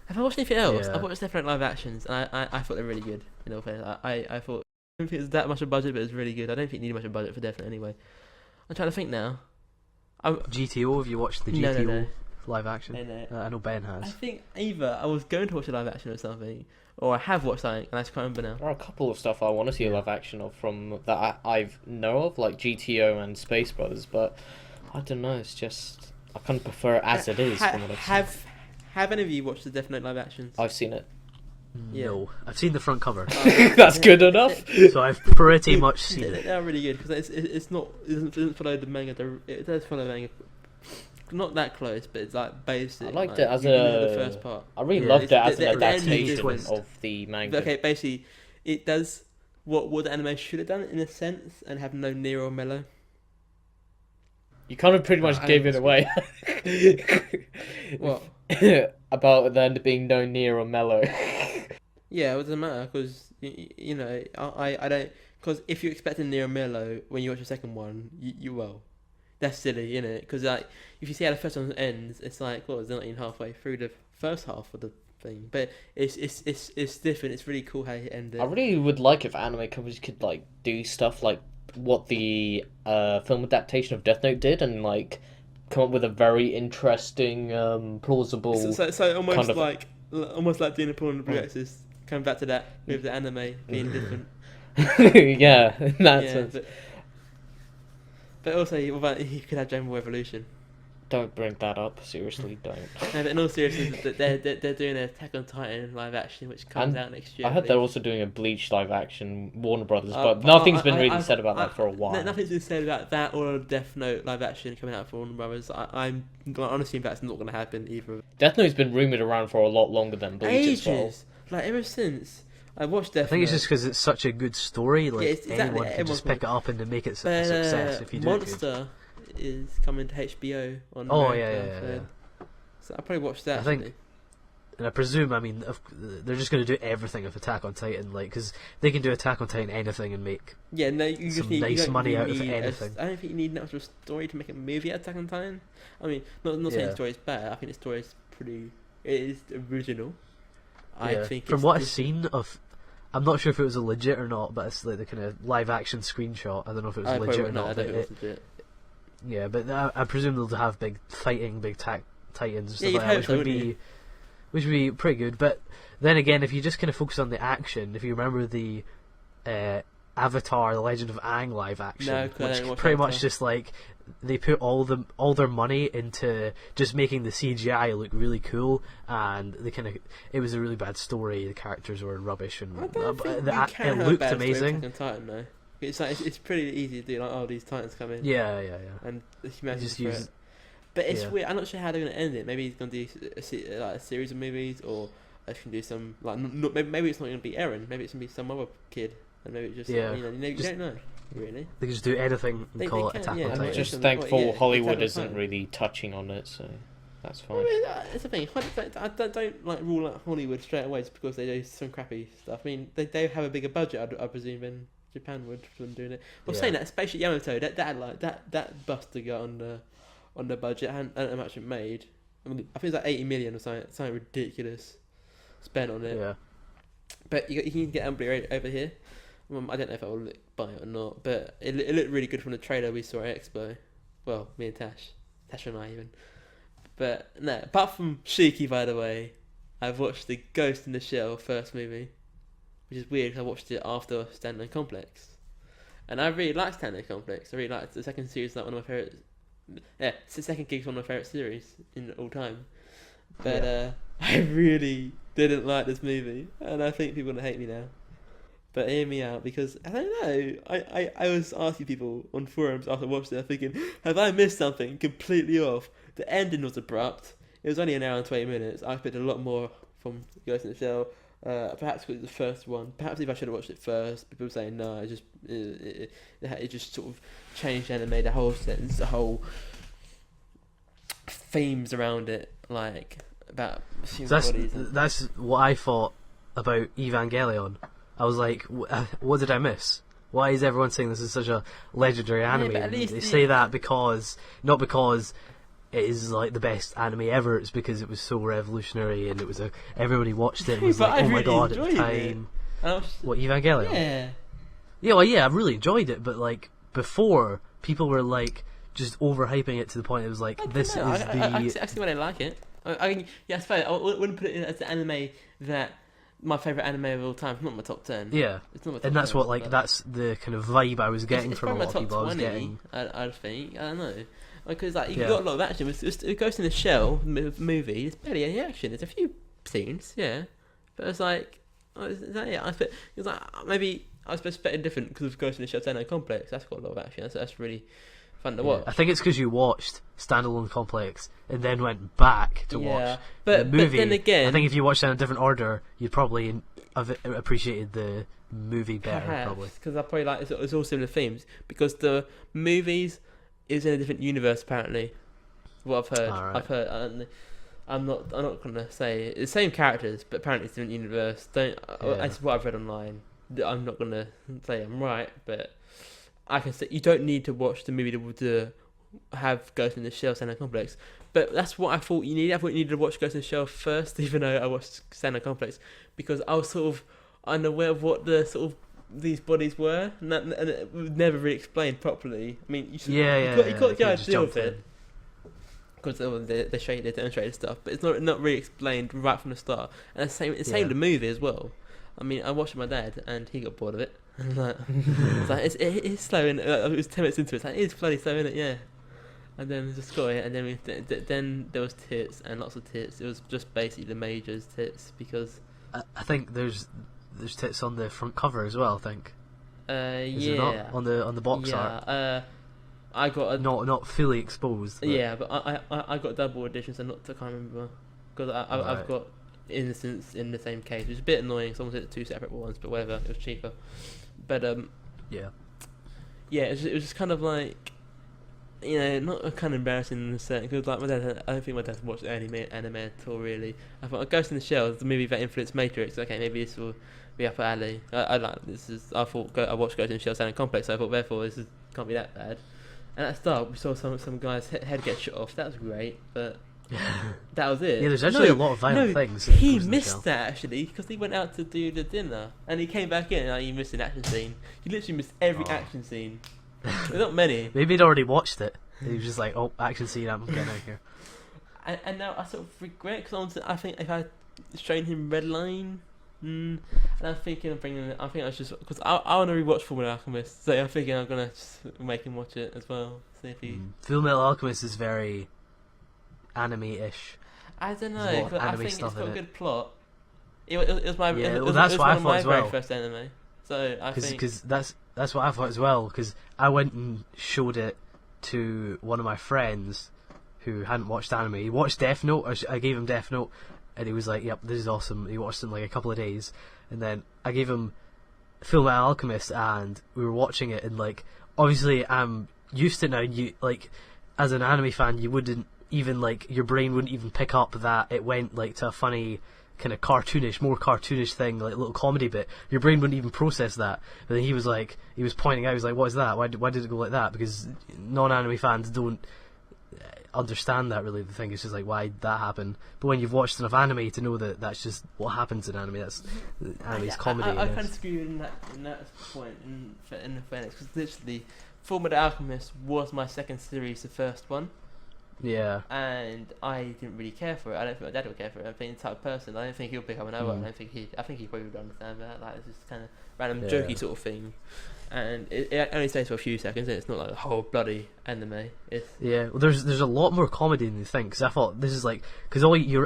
Have I watched anything else? Yeah. I've watched different live actions, and I thought they're really good. You know, I thought I don't think it's that much of a budget, but it's really good. I don't think you need much of a budget for Definite anyway. I'm trying to think now. GTO, have you watched the No, GTO no. live action? No. I know Ben I has. think either I was going to watch a live action or something, or I have watched something, and I just can't remember now. There are a couple of stuff I want to see a live action of from that I've know of, like GTO and Space Brothers, but I don't know. It's just I kind of prefer it as it is. From what I've seen. Have any of you watched the Death Note live actions? I've seen it. Yeah. No, I've seen the front cover, That's good enough. so I've pretty much seen it. They are really good because it's not it doesn't follow the manga. It does follow the manga, not that close, but it's like basic. I liked like, it as you know a. the first part. I really Yeah, loved it it's- as an the ending adaptation twist. of the manga. Okay, basically, it does what the anime should have done in a sense, and have no Nero Mellow. You kind of pretty much I gave it away. What? About there being no Nier or Mellow. Yeah, it doesn't matter because you know I don't because if you expect a Nero Mellow when you watch the second one, you will. That's silly, innit? Because like if you see how the first one ends, it's like well, it's not even halfway through the first half of the thing, but it's different. It's really cool how it ended. I really would like if anime companies could like do stuff like what the film adaptation of Death Note did, and like come up with a very interesting, plausible. So almost kind of- like doing a porn projects. Coming back to that with the anime being different. Yeah, in that Yeah, sense. but also, what about you could have Dragon Ball Evolution? Don't bring that up. Seriously, don't. No, but in all seriousness, they're doing an Attack on Titan live action, which comes And out next year. I heard they're also doing a Bleach live action, Warner Brothers, Uh, but nothing's been I- really I- said about that for a while. Nothing's been said about that or a Death Note live action coming out for Warner Brothers. I'm honestly that's not going to happen either. Death Note's been rumored around for a lot longer than Bleach as well. Ages, like ever since I watched Death I think Note. it's just because it's such a good story. Like Yeah, it's exactly, anyone can just everyone pick it up and make it a But, success if you do it. good. Monster is coming to HBO on Oh America, yeah. So I probably watched that. I think- actually. And I presume, I mean, they're just going to do everything with Attack on Titan, like because they can do Attack on Titan anything and make. Yeah, no, you just some need nice you don't money really out of need anything. I don't think you need an actual story to make a movie out of Attack on Titan. I mean, not saying Yeah. the story is bad. I think the story is pretty. It is original. I Yeah. think From it's what I've different. seen of, I'm not sure if it was a legit or not, but it's like the kind of live action screenshot. I don't know if it was I legit probably or no, I not. don't But think it was legit. yeah, but I presume they'll have big fighting, Titans and stuff Yeah, you'd like that, hope which so, would wouldn't be you? which would be pretty good. But then again, if you just kind of focus on the action, if you remember the Avatar: The Legend of Aang live action, No, 'cause I which don't watch pretty much Avatar. just like they put all their money into just making the CGI look really cool, and they kind of it was a really bad story. The characters were rubbish, and I don't think the, you it can have a looked bad story with amazing. Attack on Titan, though. It's like it's pretty easy to do. Like, oh, these Titans come in, Yeah. and the humanity Just for use it. But it's yeah. weird. I'm not sure how they're going to end it. Maybe he's going to do like a series of movies, or they can do some like maybe it's not going to be Eren. Maybe it's going to be some other kid, and maybe it's just Yeah. you Just- don't know really. They can just do anything and They call it can, Attack yeah. on I'm I'm Titan. just Titan. thankful Well, yeah, Hollywood Attack on isn't Titan. really touching on it, so that's I fine. mean, it's the thing. I don't like rule out Hollywood straight away just because they do some crappy stuff. I mean, they have a bigger budget, I presume, than Japan would from doing it. Well, Yeah. saying that, Spaceship Yamato, that Buster got on the budget and how much it made. I mean, I think it's like 80 million or something ridiculous spent on it. Yeah. But you can get Umbria over here. I don't know if I will buy it or not, but it looked really good from the trailer we saw at Expo. Well, me and Tash and I even. But no, apart from Shiki, by the way, I've watched the Ghost in the Shell first movie, which is weird because I watched it after Stanley Complex, and I really liked Stanley Complex. I really liked the second series, like one of my favorites. Yeah, it's the second gig's one of my favorite series in all time. But I really didn't like this movie, and I think people are gonna hate me now. But hear me out, because I don't know. I was asking people on forums after watching it, thinking, have I missed something completely off? The ending was abrupt. It was only an hour and 20 minutes. I expected a lot more from Ghost in the Shell. Perhaps because it was the first one. Perhaps if I should have watched it first. People were saying no. It just sort of changed anime. The whole sense, the whole themes around it, like about human bodies. That's what I thought about Evangelion. I was like, what did I miss? Why is everyone saying this is such a legendary anime? But at least they say that not because it is like the best anime ever. It's because it was so revolutionary and everybody watched it and was like, oh my god, at the time. What, Evangelion? Yeah. Yeah, I really enjoyed it, but like before, people were like just overhyping it to the point it was like, I see why I like it. I suppose I wouldn't put it as the anime that my favourite anime of all time. It's not my top 10. Yeah, it's not my top and that's 10, what like that's the kind of vibe I was getting it's from a lot of people. 20, I was getting. I think. I don't know. Because like you got a lot of action. It goes in the Shell movie. There's barely any action. There's a few scenes, yeah, but it's like, is that it? It was like maybe I was expecting different because of Ghost in the Shell Tenno Complex. That's got a lot of action. That's really fun to watch. I think it's because you watched Standalone Complex and then went back to watch the movie. But then again, I think if you watched it in a different order, you'd probably have appreciated the movie better. perhaps, Probably because I probably like it's all similar themes. Because the movies is in a different universe apparently. What I've heard, Right. I've heard. I'm not gonna say it's the same characters, but apparently it's a different universe. That's what I've read online. I'm not gonna say I'm right, but I can say you don't need to watch the movie to have Ghost in the Shell Tenno Complex. But that's what I thought you needed. I thought you needed to watch Ghost in the Shell first, even though I watched Tenno Complex, because I was sort of unaware of what the sort of these bodies were, and it was never really explained properly. I mean, you got the idea of it, because they demonstrated stuff, but it's not really explained right from the start. And the same the movie as well. I mean, I watched it with my dad, and he got bored of it. And it's slow, and it was 10 minutes into it. It's like, it's bloody slow, isn't it? Yeah. And then just got it, and then then there was tits and lots of tits. It was just basically the Major's tits, because I think there's tits on the front cover as well. I think. Is there not? On the box art. I got not fully exposed. But... Yeah, but I got double editions, and I can't remember, because I've got Innocence in the same case, which is a bit annoying. Someone said 2 separate ones, but whatever, it was cheaper. But it was just kind of like, not kind of embarrassing in a sense, because like my dad, I don't think my dad's watched anime at all really. I thought Ghost in the Shell, the movie that influenced Matrix. Okay, maybe this will be up our alley. I watched Ghost in the Shell Tenno Complex, so I thought therefore can't be that bad. And at the start, we saw some guy's head get shot off. That was great, but that was it. Yeah, there's actually a lot of violent things. He missed that actually, because he went out to do the dinner and he came back in and he missed an action scene. He literally missed every action scene. There's not many. Maybe he'd already watched it. He was just like, oh, action scene, I'm getting out here. And now I sort of regret, because I think if I shown him Redline, and I'm thinking of bringing it. I think I should, because I want to rewatch Fullmetal Alchemist, so I'm thinking I'm gonna just make him watch it as well. See if he. Fullmetal Alchemist is very anime-ish. I don't know, because I think it's got a good plot. It was my that's what I thought as well. Very first anime, so I think because that's what I thought as well. Because I went and showed it to one of my friends who hadn't watched anime. He watched Death Note. I gave him Death Note, and he was like, "Yep, this is awesome." He watched it in like a couple of days, and then I gave him Fullmetal Alchemist, and we were watching it. And like, obviously, I'm used to it now. You like, as an anime fan, you wouldn't even like your brain wouldn't even pick up that it went like to a funny kind of more cartoonish thing, like a little comedy bit. Your brain wouldn't even process that. But then he was pointing out, he was like, "What is that? Why did it go like that?" Because non-anime fans don't understand that really. The thing is just like, why that happened. But when you've watched enough anime to know that that's just what happens in anime. That's anime's comedy. I kind of screw in that point in the fairness, because literally Fullmetal Alchemist was my second series, the first one. Yeah. And I didn't really care for it. I don't think my dad would care for it. I think the type of person. I don't think he'll pick up an hour. I think he probably would understand that. Like it's just kind of random jokey sort of thing. And it only stays for a few seconds. And it's not like a whole bloody anime. Well, there's a lot more comedy than you think. Because I thought this is like because you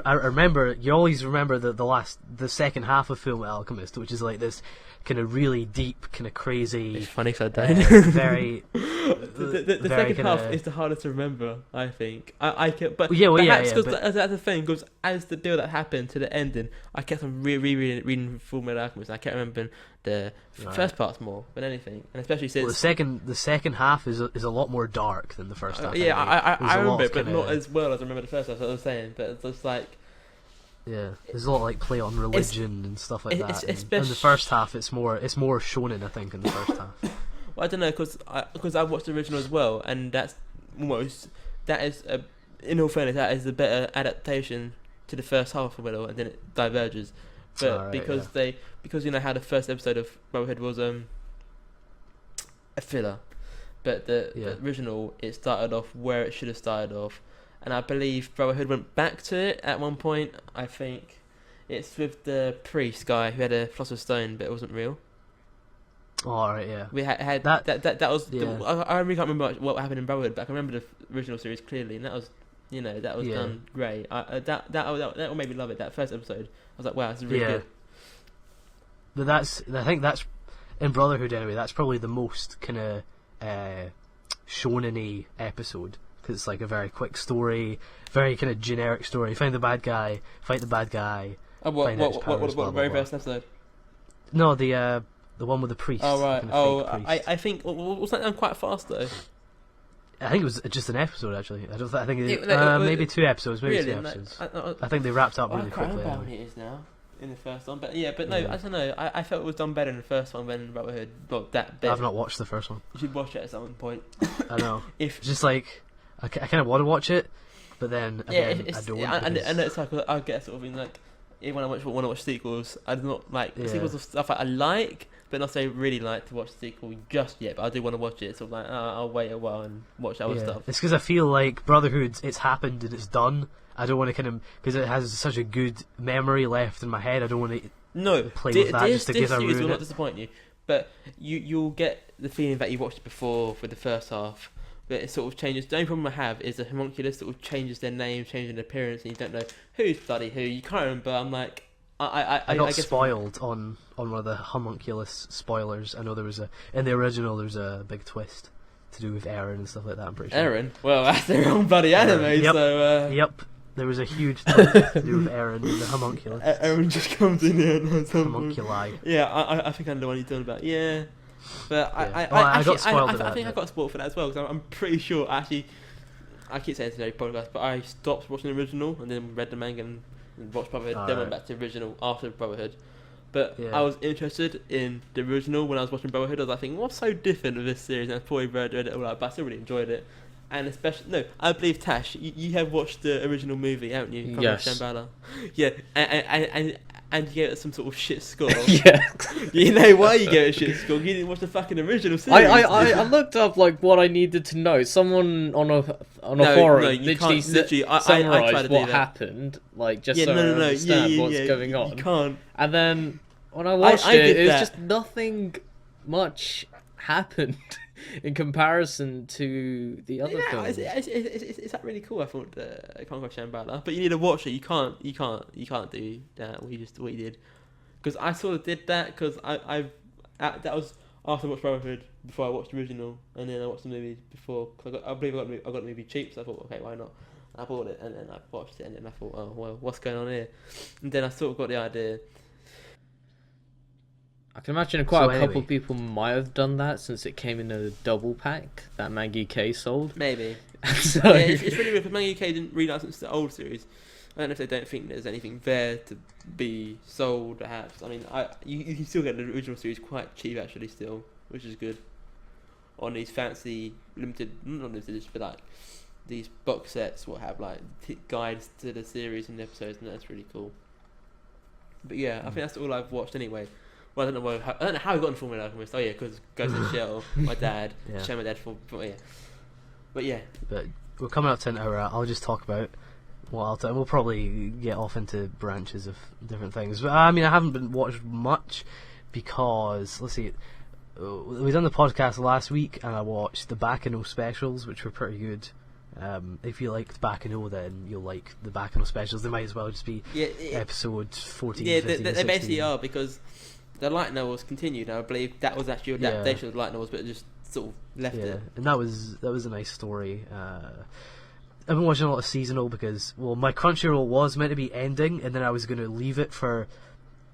always remember the second half of Fullmetal Alchemist, which is like this kind of really deep, kind of crazy. It's funny because I don't. Very. The very second half is the hardest to remember, I think. I kept, but that's the thing. Because as the deal that happened to the ending, I kept on reading Fullmetal Alchemist. And I kept remembering the first parts more than anything, and especially since the second half is a lot more dark than the first half. I remember it, but not as well as I remember the first half. That's what I was saying, but it's just like. Yeah, there's a lot of like play on religion and stuff like that. And in the first half, it's more shonen, I think, in the first half. Well, I don't know, because I watched the original as well, and in all fairness, that is the better adaptation to the first half of it all, and then it diverges. But because you know how the first episode of Brotherhood was a filler, but the original, it started off where it should have started off. And I believe Brotherhood went back to it at one point. I think it's with the priest guy who had a Philosopher's Stone, but it wasn't real. Oh, alright, yeah. We had that was. Yeah. I really can't remember what happened in Brotherhood, but I can remember the original series clearly, and that was done great. That made me love it. That first episode, I was like, wow, this is really good. But I think that's in Brotherhood anyway. That's probably the most kind of shonen-y episode. It's like a very quick story, very kind of generic story. Find the bad guy, fight the bad guy. Oh, what very first episode? No, the one with the priest. Oh right. Kind of I think was that done quite fast though. I think it was just an episode actually. I think maybe 2 episodes. Maybe really? 2 episodes. I think they wrapped up really quickly. I can't remember how many it is now in the first one, but I don't know. I felt it was done better in the first one than Brotherhood. Well, that bit. I've not watched the first one. You should watch it at some point. I know. It's just like. I kind of want to watch it, but then again, I don't. And it's like I get sort of in like when I want to watch sequels, I do not like sequels of stuff I like, but not say really like to watch the sequel just yet. But I do want to watch it, so like I'll wait a while and watch other stuff. It's because I feel like Brotherhood, it's happened and it's done. I don't want to because it has such a good memory left in my head. I don't want to play with that just to give a ruin will not disappoint you, but you'll get the feeling that you watched it before for the first half. But it sort of changes. The only problem I have is the homunculus sort of changes their name, changes their appearance, and you don't know who's bloody who. You can't remember. I'm like, I got spoiled on one of the homunculus spoilers. I know in the original there's a big twist to do with Eren and stuff like that. I'm pretty sure. Eren? Well, that's their own bloody anime. Yep. So yep. There was a huge twist to do with Eren and the homunculus. Eren just comes in here and has homunculi. Yeah, I think I know what he's talking about. Yeah. But I got spoiled. I think I got spoiled for that as well because I'm pretty sure. Actually, I keep saying it's a podcast, but I stopped watching the original and then read the manga and watched Brotherhood. Then went back to the original after Brotherhood. But I was interested in the original when I was watching Brotherhood. I was like, thinking, what's so different with this series? And I probably read it all out, but I still really enjoyed it. And especially, I believe Tash, you have watched the original movie, haven't you? Yes. Shambhala. Yeah, and you gave it some sort of shit score. Yeah. You know why you gave it a shit score? You didn't watch the fucking original series. I looked up like what I needed to know. Someone on a forum literally summarised what happened, like just so I understand what's going on. You can't. And then when I watched it was just nothing much happened. In comparison to the other films, it's that really cool. I thought Conquer of Shambhala, but you need to watch it. You can't do that. What you did, because I sort of did that because that was after I watched Brotherhood before I watched the original, and then I watched the movie before. I believe I got the movie cheap, so I thought, okay, why not? I bought it and then I watched it, and then I thought, oh well, what's going on here? And then I sort of got the idea. I can imagine quite a couple of people might have done that since it came in a double pack that Manga UK sold. Maybe. So... Yeah, it's really weird because Manga UK didn't relicense the old series. I don't know if they don't think there's anything there to be sold, perhaps. I mean, you can still get the original series quite cheap, actually, still, which is good. On these fancy limited, not limited edition, but like these box sets will have like guides to the series and the episodes, and that's really cool. But yeah, I think that's all I've watched anyway. Well, I don't know how I got into Fullmetal Alchemist. Oh yeah, because Ghost in the Shell, my dad, showed my dad but yeah. But we're coming up to an hour. I'll just talk about what I'll we'll probably get off into branches of different things. But I mean, I haven't been watched much because, let's see, we done the podcast last week and I watched the Bacano specials, which were pretty good. If you liked Bacano, then you'll like the Bacano specials. They might as well just be episode 14, Yeah, 15, they 16. basically are, because the light novels continued. I believe that was actually an adaptation of the light novels, but it just sort of left it. And that was a nice story. I've been watching a lot of seasonal because, well, my Crunchyroll was meant to be ending, and then I was going to leave it for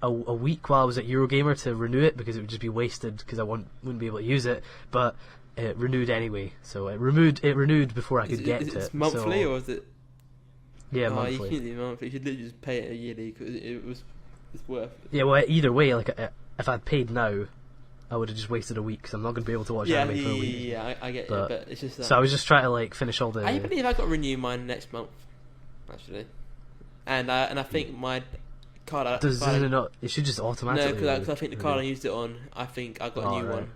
a week while I was at Eurogamer to renew it because it would just be wasted because I wouldn't be able to use it. But it renewed anyway, so it renewed before I could get to it. Is it monthly so, or is it? Yeah, You monthly. can't do it monthly. You should literally just pay it a yearly because it's worth it. Yeah, well, either way, like if I'd paid now, I would have just wasted a week because I'm not going to be able to watch anime for a week. Yeah, I get it, but it's just that. So I was just trying to like finish all the. I believe I got to renew mine next month, actually, and I think my card. Does it not? It should just automatically. No, because I think the card I used it on, I think I got a new one.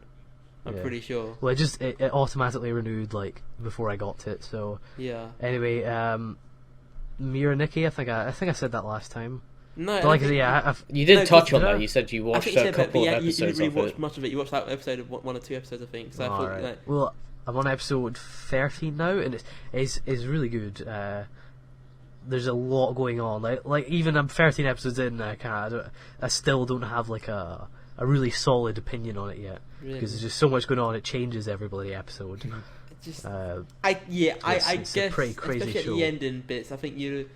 I'm pretty sure. Well, it automatically renewed like before I got to it. So yeah. Anyway, Mira Nikki, I think I said that last time. No, but like I've, You did touch on did I? that. You said you watched I think you a said couple that, of you episodes didn't of really watch it. much of it. You watched like episode of one or two episodes, I think. So I thought, right. like, Well, I'm on episode 13 now, and it's really good. There's a lot going on. Like even I'm 13 episodes in, I still don't have like a really solid opinion on it yet because there's just so much going on. It changes every bloody episode. just I guess a pretty crazy especially show. at the ending bits, I think it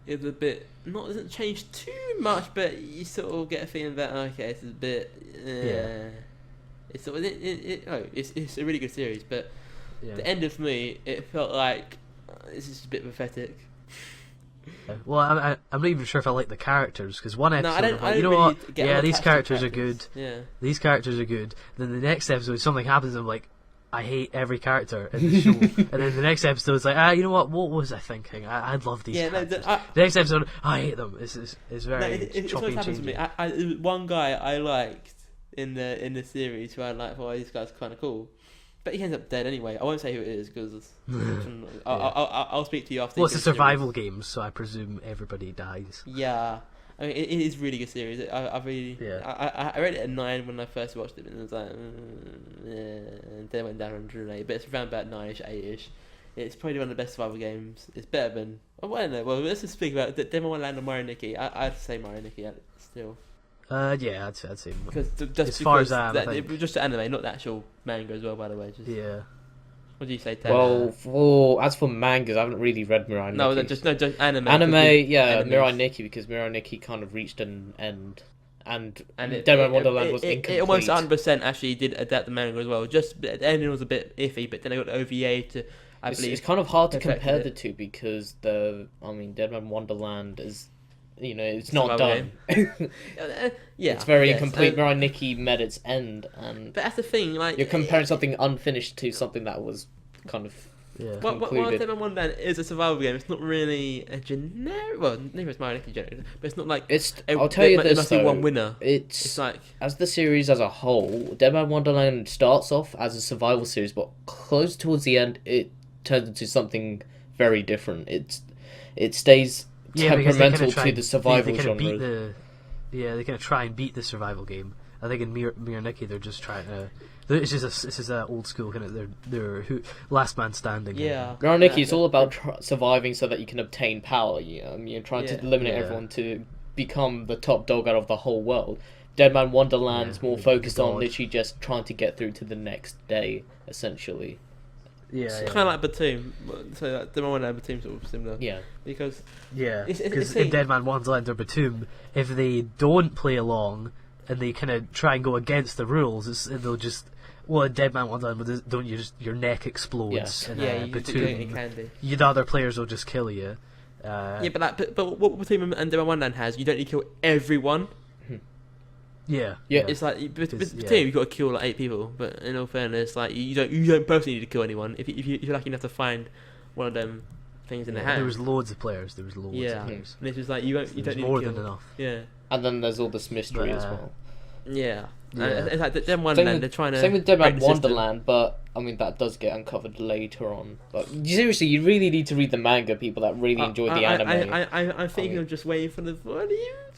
was a bit doesn't change too much, but you sort of get a feeling that okay, this is a bit it's sort of, it's a really good series, but the ending for me, it felt like this is a bit pathetic. Well, I'm not even sure if I like the characters because one episode, I don't you know really what? get Yeah, these attached to characters are good. Yeah. These characters are good. Then the next episode, something happens, and I'm like, I hate every character in the show. And then the next episode is like, you know what? What was I thinking? I love these characters. The next episode, I hate them. It's very it's choppy always happened to me. There was one guy I liked in the series who I like. Well, this guy's kind of cool, but he ends up dead anyway. I won't say who it is because I'll speak to you after. Well, it's a survival game, so I presume everybody dies. Yeah. I mean, it is a really good series. I really, I read it at 9 when I first watched it, and it was like, and then it went down to an 8. But it's around about 9ish, 8ish. It's probably one of the best survival games. It's better than, I don't know. Well, let's just speak about Demon Wonderland and Mario Nikki. I'd say Mario Nikki still. Yeah, I'd say. As far as just the anime, not the actual manga as well. By the way, yeah. What do you say, Ted? Well, as for mangas, I haven't really read Mirai Nikki. No, just anime. Mirai Nikki, because Mirai Nikki kind of reached an end, and Demon Wonderland was incomplete. It almost 100% actually did adapt the manga as well. Just the ending was a bit iffy, but then I got the OVA to, I believe. It's kind of hard to compare the two because Demon Wonderland is, it's not done. It's very incomplete. Mirai Nikki met its end, but that's the thing. Like you're comparing something unfinished to something that was kind of concluded. Demon Wonderland is a survival game. It's not really a generic. Well, neither is Mario Nikki generic, but it's not like I'll tell you this there must be though, one winner. It's like as the series as a whole, Demon Wonderland starts off as a survival series, but close towards the end, it turns into something very different. It stays temperamental to the survival genre. They kind of try and beat the survival game. I think in Mirai Nikki they're just trying to. It's just a old school kind of they're last man standing. Yeah. Mirai Nikki is all about surviving so that you can obtain power. You're trying to eliminate everyone to become the top dog out of the whole world. Deadman Wonderland's more focused on literally just trying to get through to the next day, essentially. It's kind of like Batum, so like Demon Wonderland and Batum sort of similar. Yeah, because in Deadman Wonderland or Batum, if they don't play along and they kind of try and go against the rules, they'll just. Well, in Deadman Wonderland, don't you just your neck explodes? Yeah, you Batum, the other players will just kill you. But what Batum and Deadman Wonderland has, you don't need to kill everyone. Yeah. It's like Batum, you've got to kill like 8 people. But in all fairness, like you don't personally need to kill anyone. If you're lucky enough to find one of them things in the hand. There was loads of players. Of players. And it's just like you don't need more to kill. than enough. Yeah. And then there's all this mystery as well. Yeah. Yeah. It's like Dead Man Same Wonderland. with- They're trying to. Same with Dead break Man the system. Wonderland, but I mean that does get uncovered later on. But seriously, you really need to read the manga. People that really enjoy the anime. I'm thinking of just waiting for the volumes.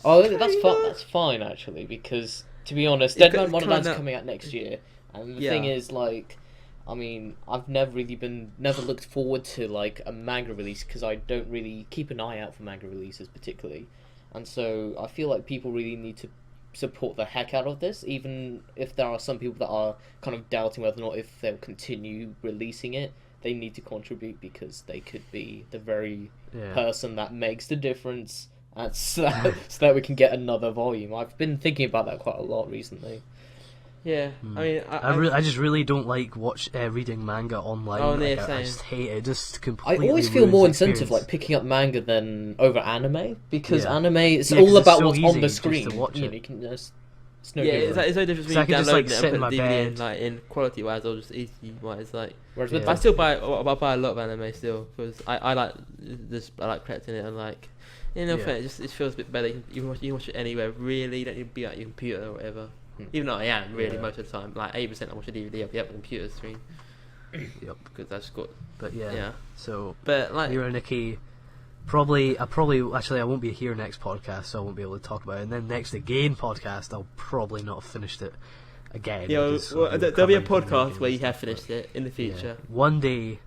Oh, that's fine. That's fine actually, because to be honest, Dead Man It's Wonderland's coming out- coming out next year, and the Yeah. thing is, like, I mean, I've never looked forward to like a manga release because I don't really keep an eye out for manga releases particularly, and so I feel like people really need to support the heck out of this, even if there are some people that are kind of doubting whether or not if they'll continue releasing it. They need to contribute because they could be the very Yeah. person that makes the difference, and so that we can get another volume. I've been thinking about that quite a lot recently. Yeah, I mean, I just really don't like reading manga online. Oh, Like, yeah, I just same. hate it. It just I completely always feel ruins more the incentive experience. like picking up manga than over anime, because Yeah. anime is Yeah, 'cause all it's about so what's easy on the just to screen. watch You it. know, you can just it's no yeah, different. it's no difference So I between could just, like, downloading sit it in and my putting DVD in, bed. like in quality wise or just easy wise. Like, Whereas Yeah. with but I still buy a lot of anime still because I like this. I like collecting it and like, you know, Yeah. it just feels a bit better. You can watch it anywhere. Really, you don't need to be at your computer or whatever. Even though I am really Yeah. most of the time, like 80% I watch a DVD. I'll be up on the computer screen Yep. because that's got But yeah. yeah. So But like, Hironiki, actually I won't be here next podcast, so I won't be able to talk about it. And then next again podcast, I'll probably not have finished it again. yeah, because I'll be there'll be a recovering from podcast reading where and you have stuff, finished it in the but, yeah. future. One day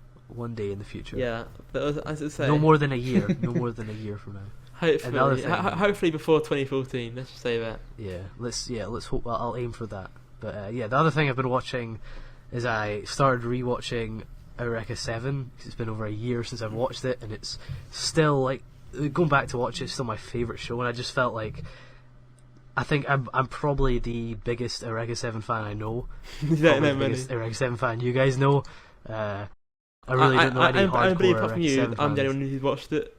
in the future. Yeah, but as I say, No more than a year. No more than a year from now. Another hopefully, thing- hopefully before 2014. Let's just say that. Yeah, let's hope. I'll aim for that. But yeah, the other thing I've been watching is I started rewatching Eureka 7 because it's been over a year since I've watched it, and it's still like going back to watch it. It's still my favorite show, and I just felt like I think I'm probably the biggest Eureka 7 fan I know. You don't Probably know the many. biggest Eureka 7 fan you guys know. I really don't know any I believe hardcore apart from Eureka you, 7 I'm the fans. only one who's watched it.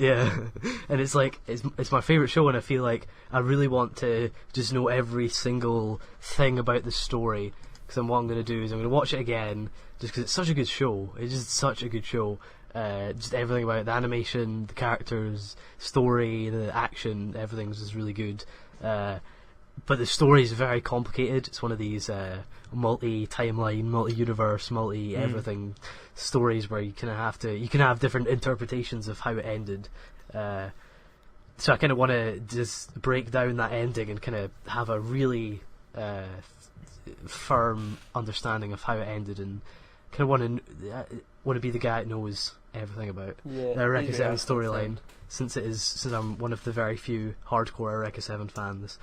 Yeah, and it's like it's my favorite show, and I feel like I really want to just know every single thing about the story. Because what I'm going to do is I'm going to watch it again, just because it's such a good show. It's just such a good show. Just everything about it, the animation, the characters, story, the action, everything's just really good. But the story is very complicated. It's one of these multi-timeline, multi-universe, multi-everything stories where you can have different interpretations of how it ended. So I kind of want to just break down that ending and kind of have a really firm understanding of how it ended, and kind of want to be the guy that knows everything about the Eureka 7 storyline, since I'm one of the very few hardcore Eureka 7 fans.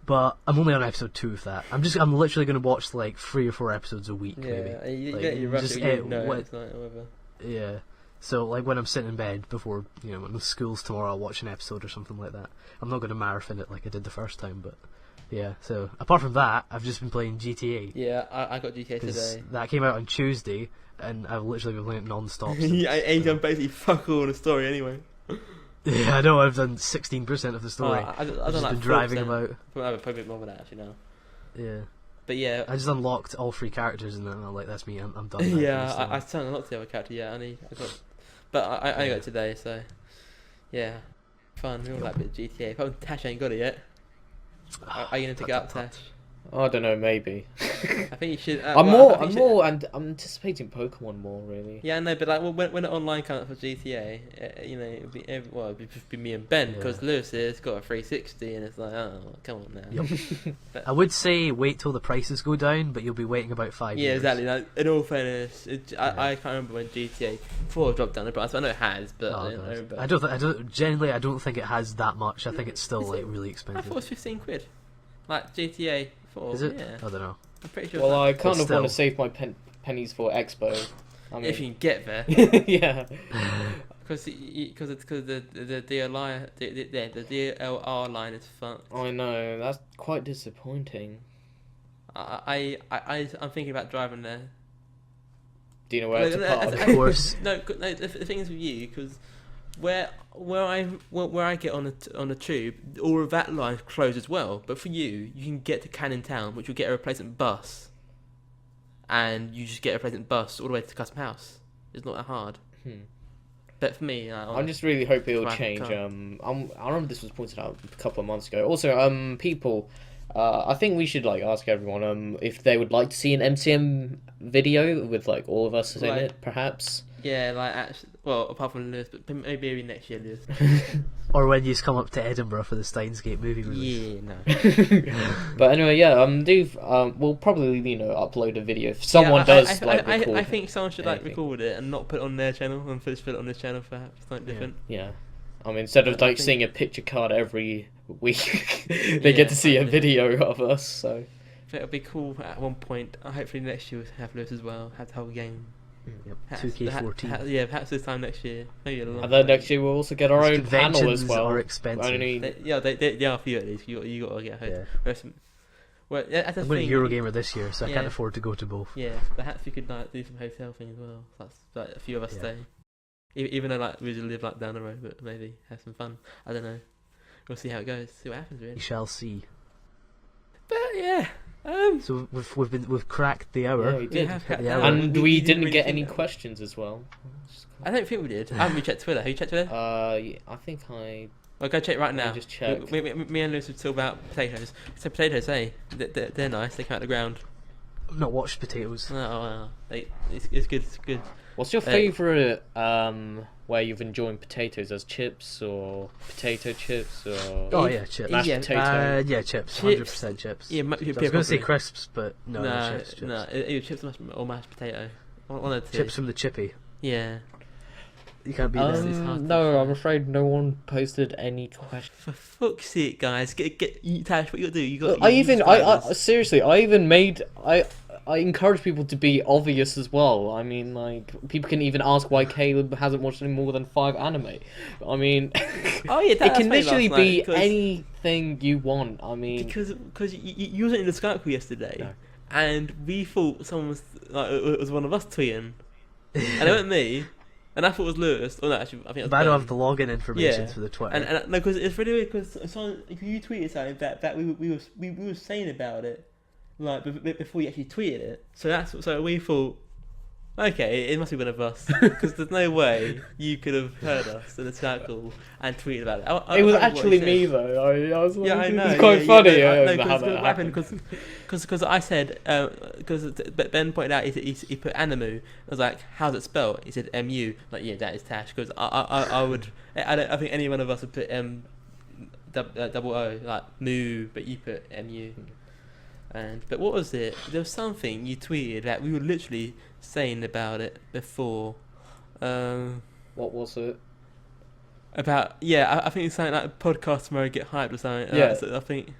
But I'm only on episode 2 of that. I'm literally going to watch like 3 or 4 episodes a week, maybe. Yeah, you Like, get your rush just, it, you know what- it's like whatever. Yeah. So like when I'm sitting in bed before, when school's tomorrow, I'll watch an episode or something like that. I'm not going to marathon it like I did the first time, but yeah. So apart from that, I've just been playing GTA. Yeah, I got GTA 'Cause today. that came out on Tuesday, and I've literally been playing it non-stop. since, Yeah, and you've so- done basically fuck all in the story anyway. Yeah, I know. I've done 16% of the story. I I've don't just like been driving 4%. about. Probably a bit more than that actually now. Yeah, But yeah, I just unlocked all 3 characters, and then I'm like, that's me. I'm done. now for yeah, this time. I still unlocked the other character. Yeah, I got, but I Yeah. got it today, so yeah, fun. We all like a bit of GTA. But Tash ain't got it yet. Are you gonna pick it up, Tash? I don't know, maybe. I think you should. I'm anticipating Pokemon more, really. Yeah, no, but like when the online comes up for GTA, it'd be it'd just be me and Ben because Yeah. Lewis has got a 360, and it's like, oh, come on now. Yep. I would say wait till the prices go down, but you'll be waiting about 5 Yeah, years. exactly. Like, in all fairness, Yeah. I can't remember when GTA 4 dropped down the price. I know it has, but Oh, I don't God. know. But I don't think it has that much. I think it's still Is like it? really I expensive. thought it was 15 quid. Like GTA 4. Is it? Yeah, I don't know. I'm pretty sure. Well, I it's kind of still- want to save my pennies for Expo. I mean, if you can get there, yeah. because the DLR line is fucked. I know, that's quite disappointing. I'm thinking about driving there. Do you know where to park? Of course. No, the thing is with you because where I get on the tube, all of that line closed as well. But for you can get to Cannon Town, which will get a replacement bus, and you just get a replacement bus all the way to Custom House. It's not that hard. But for me, I just really hope it'll Drive a change. car. I remember this was pointed out a couple of months ago. Also, people, I think we should like ask everyone if they would like to see an MCM video with like all of us in Like- it, perhaps. Yeah, like actually, well, apart from Lewis, but maybe next year, Lewis. Or when you come up to Edinburgh for the Steins Gate movie release. Yeah, no. But anyway, yeah, we'll probably upload a video if someone does record. I think someone should like anything. record it and not put it on their channel and just put it on this channel, perhaps something different. Yeah, I mean, instead of I like think- seeing a picture card every week, they get to see a exactly. video of us. So But it'll be cool at one point. Hopefully next year we'll have Lewis as well. Have the whole game. Yep. Perhaps- 2K14. Yeah, perhaps this time next year. Maybe a lot. and then next year we'll also get our own panel as Conventions well. are expensive. Only- They are for you at least. You got to get Yeah. home. Well, that's the I'm going thing. to Eurogamer this year, so I Yeah. can't afford to go to both. Yeah, perhaps we could like do some hotel thing as well. That's like a few of us Yeah. stay. Even though like we just live like down the road, but maybe have some fun. I don't know. We'll see how it goes. See what happens You really. shall see. But yeah, So we've cracked the hour. Yeah, we did. have At the that- hour. And we didn't really get think any that- questions as well. I don't think we did. I haven't really checked Twitter. Have you checked Twitter? Yeah, I think I Well, go check right now. just check. Me and Lewis were talking about potatoes. So potatoes, hey, they're nice. They come out of the ground. I've not watched potatoes. Oh, wow. It's good. It's good. What's your favourite way you've enjoyed potatoes, as chips or potato chips or Oh yeah, chips. mashed Yeah. potato? Yeah, chips. Chips. 100% chips. Yeah, I was going to say probably. crisps, but no, No, chips. no, either chips or mashed potato. One of the two. Chips from the chippy. Yeah. You can't beat It's them. hard to No, find. I'm afraid no one posted any questions. For fuck's sake, guys, get Tash. What you gotta do? You got. I seriously, I even made I encourage people to be obvious as well. I mean, like, people can even ask why Caleb hasn't watched any more than 5 anime. I mean, Oh yeah, it can literally be anything you want. I mean, because you wasn't in the Skype call yesterday, No. and we thought someone was like it was one of us tweeting, and it wasn't me, and I thought it was Lewis. Oh no, actually, I think it was But I don't Ben. have the login information Yeah. for the Twitter. And no, because it's really weird because you tweeted something that we were saying about it, like before you actually tweeted it. So we thought, okay, it must be one of us because there's no way you could have heard us in the circle and tweeted about it. it was I don't know what actually he me said. though. I was like, Yeah, I know. it's quite funny. How Because that what happened? Because I said because Ben pointed out he put animu. I was like, how's it spelled? He said mu. Like, yeah, that is Tash. Because I think any one of us would put double O like moo, but you put mu. But what was it? There was something you tweeted that we were literally saying about it before. What was it? About I think it's something like podcast tomorrow get hyped or something. Yeah. So I think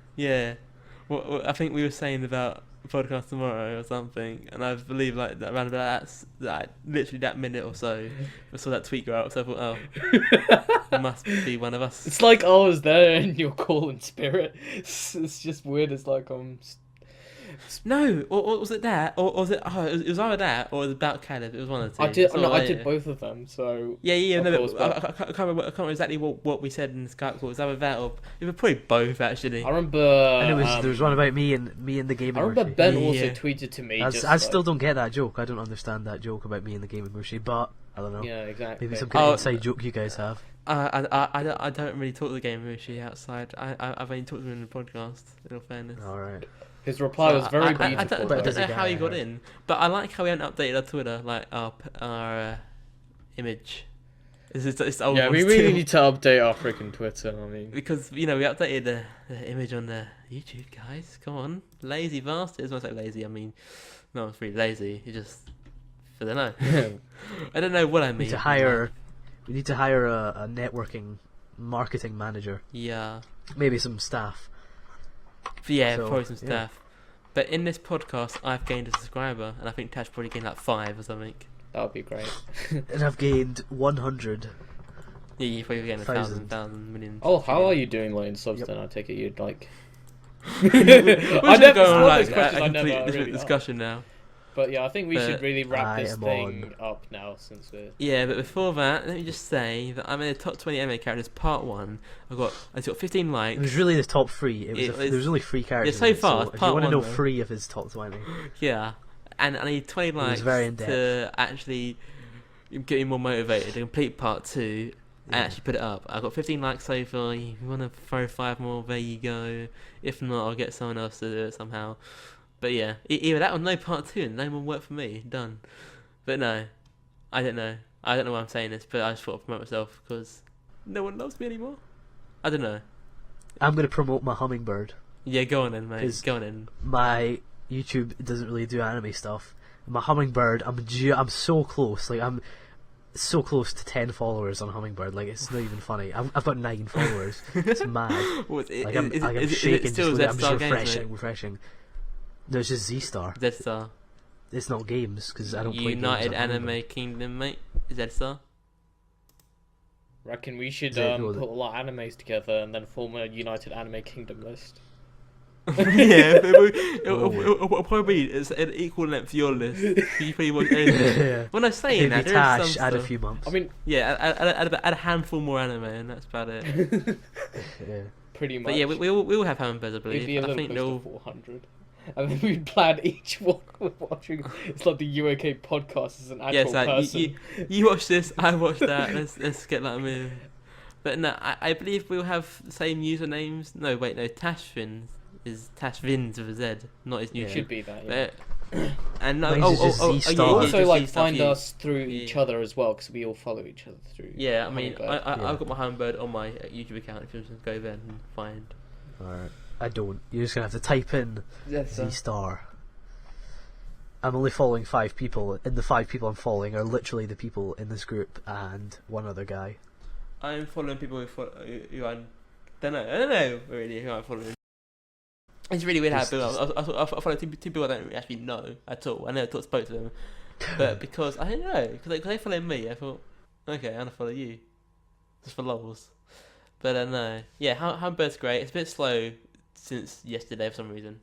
what I think we were saying about podcast tomorrow or something, and I believe like that around about that literally that minute or so, I saw that tweet go out. So I thought, oh, it must be one of us. It's like I was there in your call in spirit. It's just weird. It's like No, or was it that, or was it? Oh, it was either that, or it was about Caleb. It was one of the two. I did. So, No, I yeah. did both of them. So Yeah. Of No, course, but but- I can't remember exactly what we said in the Skype call. It was either that or it was probably both actually. I remember. and there was one about me and the gaming. I remember Rushi. Ben also Yeah. tweeted to me. I still don't get that joke. I don't understand that joke about me and the gaming Rushi, but I don't know. Yeah, exactly. Maybe some kind of Oh, inside joke you guys have. I don't really talk to the game Mushi outside. I've only talked to him in the podcast. In all fairness. All right. His reply was very I beautiful. don't, But I does don't he know how he die, got right? in, but I like how we haven't updated our Twitter, like our image. It's the old Yeah, one we really still. need to update our freaking Twitter. I mean, Because we updated the image on the YouTube, guys. Come on, lazy bastards. When I say lazy, I mean no one's really lazy. You just I don't know. I don't know what I We mean. need to hire. We need to hire a networking marketing manager. Yeah, Maybe some staff. but yeah, So, probably some yeah. stuff. But in this podcast, I've gained a subscriber, and I think Tash probably gained like 5 or something. that would be great. And I've gained 100. Yeah, you probably gained 1,000, 1,000. million. Oh, how are you doing, like in subs? Then I take it you'd like. We're I just never going on thought like those questions. a I never complete different really discussion now. But yeah, I think we But should really wrap I this am thing up now since we're. Yeah, but before that, let me just say that I'm in the top 20 anime characters, part 1. I got 15 likes. It was really the top 3. It was- There was only 3 characters. so in it, far, if you part want to one, know though. 3 of his top 20, Yeah, and I need 20 was likes very in-depth. to actually get me more motivated to complete part 2. I actually put it up. I've got 15 likes so far. If you want to throw 5 more, there you go. If not, I'll get someone else to do it somehow. But yeah, either that or no part 2 and no more work for me. Done. But no, I don't know. I don't know why I'm saying this, but I just thought I'd promote myself because no one loves me anymore. I don't know. I'm going to promote my hummingbird. Yeah, go on then, mate. Go on then. My YouTube doesn't really do anime stuff. My hummingbird, I'm so close. Like, I'm so close to 10 followers on Hummingbird. Like, it's not even funny. I've got 9 followers. It's mad. I'm shaking. I'm just refreshing. No, it's just Z-Star. Z-Star. It's not games because I don't play games. United Anime Kingdom, mate. Z-Star. Reckon we should put a lot of animes together and then form a United Anime Kingdom list. Yeah, it'll probably be it's an equal length to your list. You pretty much yeah. When I'm saying that, Tash, add a few months. I mean, yeah, add a handful more anime, and that's about it. Yeah, pretty much. But yeah, we will have hummingbirds, I believe. Maybe a I little think close to 400. And then we'd plan each one we're watching. It's like the UAK podcast as an actual person. You watch this, I watch that. Let's get that move. But no, I believe we'll have the same usernames. No, wait, no. Tashvins is Tashvins with a Z, not his new. It should be that. Yeah. But, and no, yeah, also like find us through each other as well because we all follow each other through. Yeah, I mean, I've got my hummingbird on my YouTube account. If you just go there and find. Alright. I don't. You're just gonna have to type in Z-Star. I'm only following 5 people, and the 5 people I'm following are literally the people in this group and one other guy. I'm following people who I don't know really who I'm following. It's really weird how I follow 2 people I don't actually know at all. I never spoke to them, but because I don't know because they follow me, I thought, okay, I'm gonna follow you, just for lols. But no, yeah, Hummingbirds great. It's a bit slow since yesterday for some reason.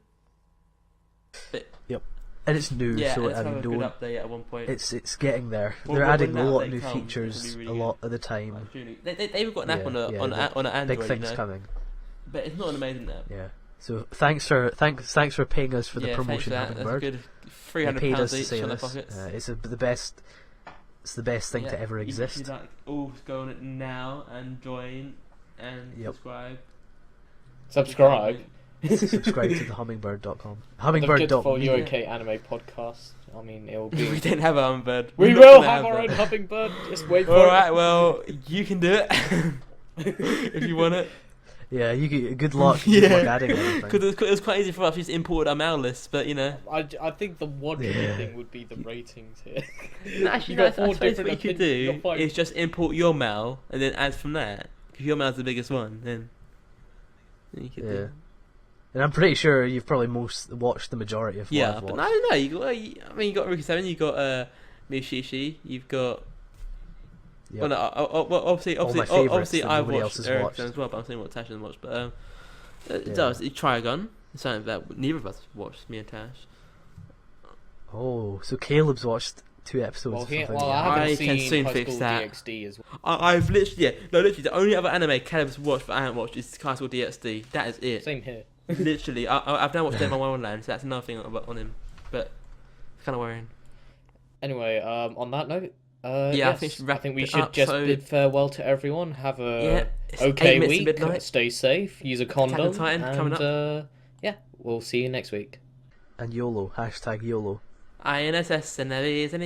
But, yep, and it's new, yeah, so I mean, don't. Update at one point. It's getting there. They're adding a lot of new features really a lot of the time. They've got an app on an Android. Big things coming. But it's not an amazing app. Yeah. So thanks for paying us for the promotion, Hummingbird. That's a good £300 each on their pockets. It's the best. It's the best thing to ever exist. You should all go on it now and join and subscribe. Subscribe to the hummingbird.com. Hummingbird. For UAK Anime Podcast. I mean, it will be. We don't have a hummingbird. We will have our own hummingbird. Just wait for it. Alright, well, you can do it if you want it. Yeah, you get good luck. Good luck adding anything. Because it was quite easy for us to just import our mail list, but you know. I think the one thing would be the ratings here. Actually, I suppose what you could do is just import your mail and then add from that. Because your mail's the biggest one, then you could do. And I'm pretty sure you've probably watched the majority of what I've watched. But no, you got Riki 7, you got Mishishi, you've got. Yep. Well, no, obviously I've watched Ericsson as well, but I'm saying what Tash hasn't watched. But it does. Trigon. It's something that neither of us watched. Me and Tash. Oh, so Caleb's watched 2 episodes. I can soon fix that. DxD as well. I've literally, the only other anime Caleb's watched but I haven't watched is High School DxD. That is it. Same here. Literally, I've now watched Devil Wonderland, so that's another thing on him. But it's kind of worrying. Anyway, on that note. I think we should just bid farewell to everyone. Have a okay week. Stay safe. Use a condom. And we'll see you next week. And YOLO. #YOLO. INSS and there is an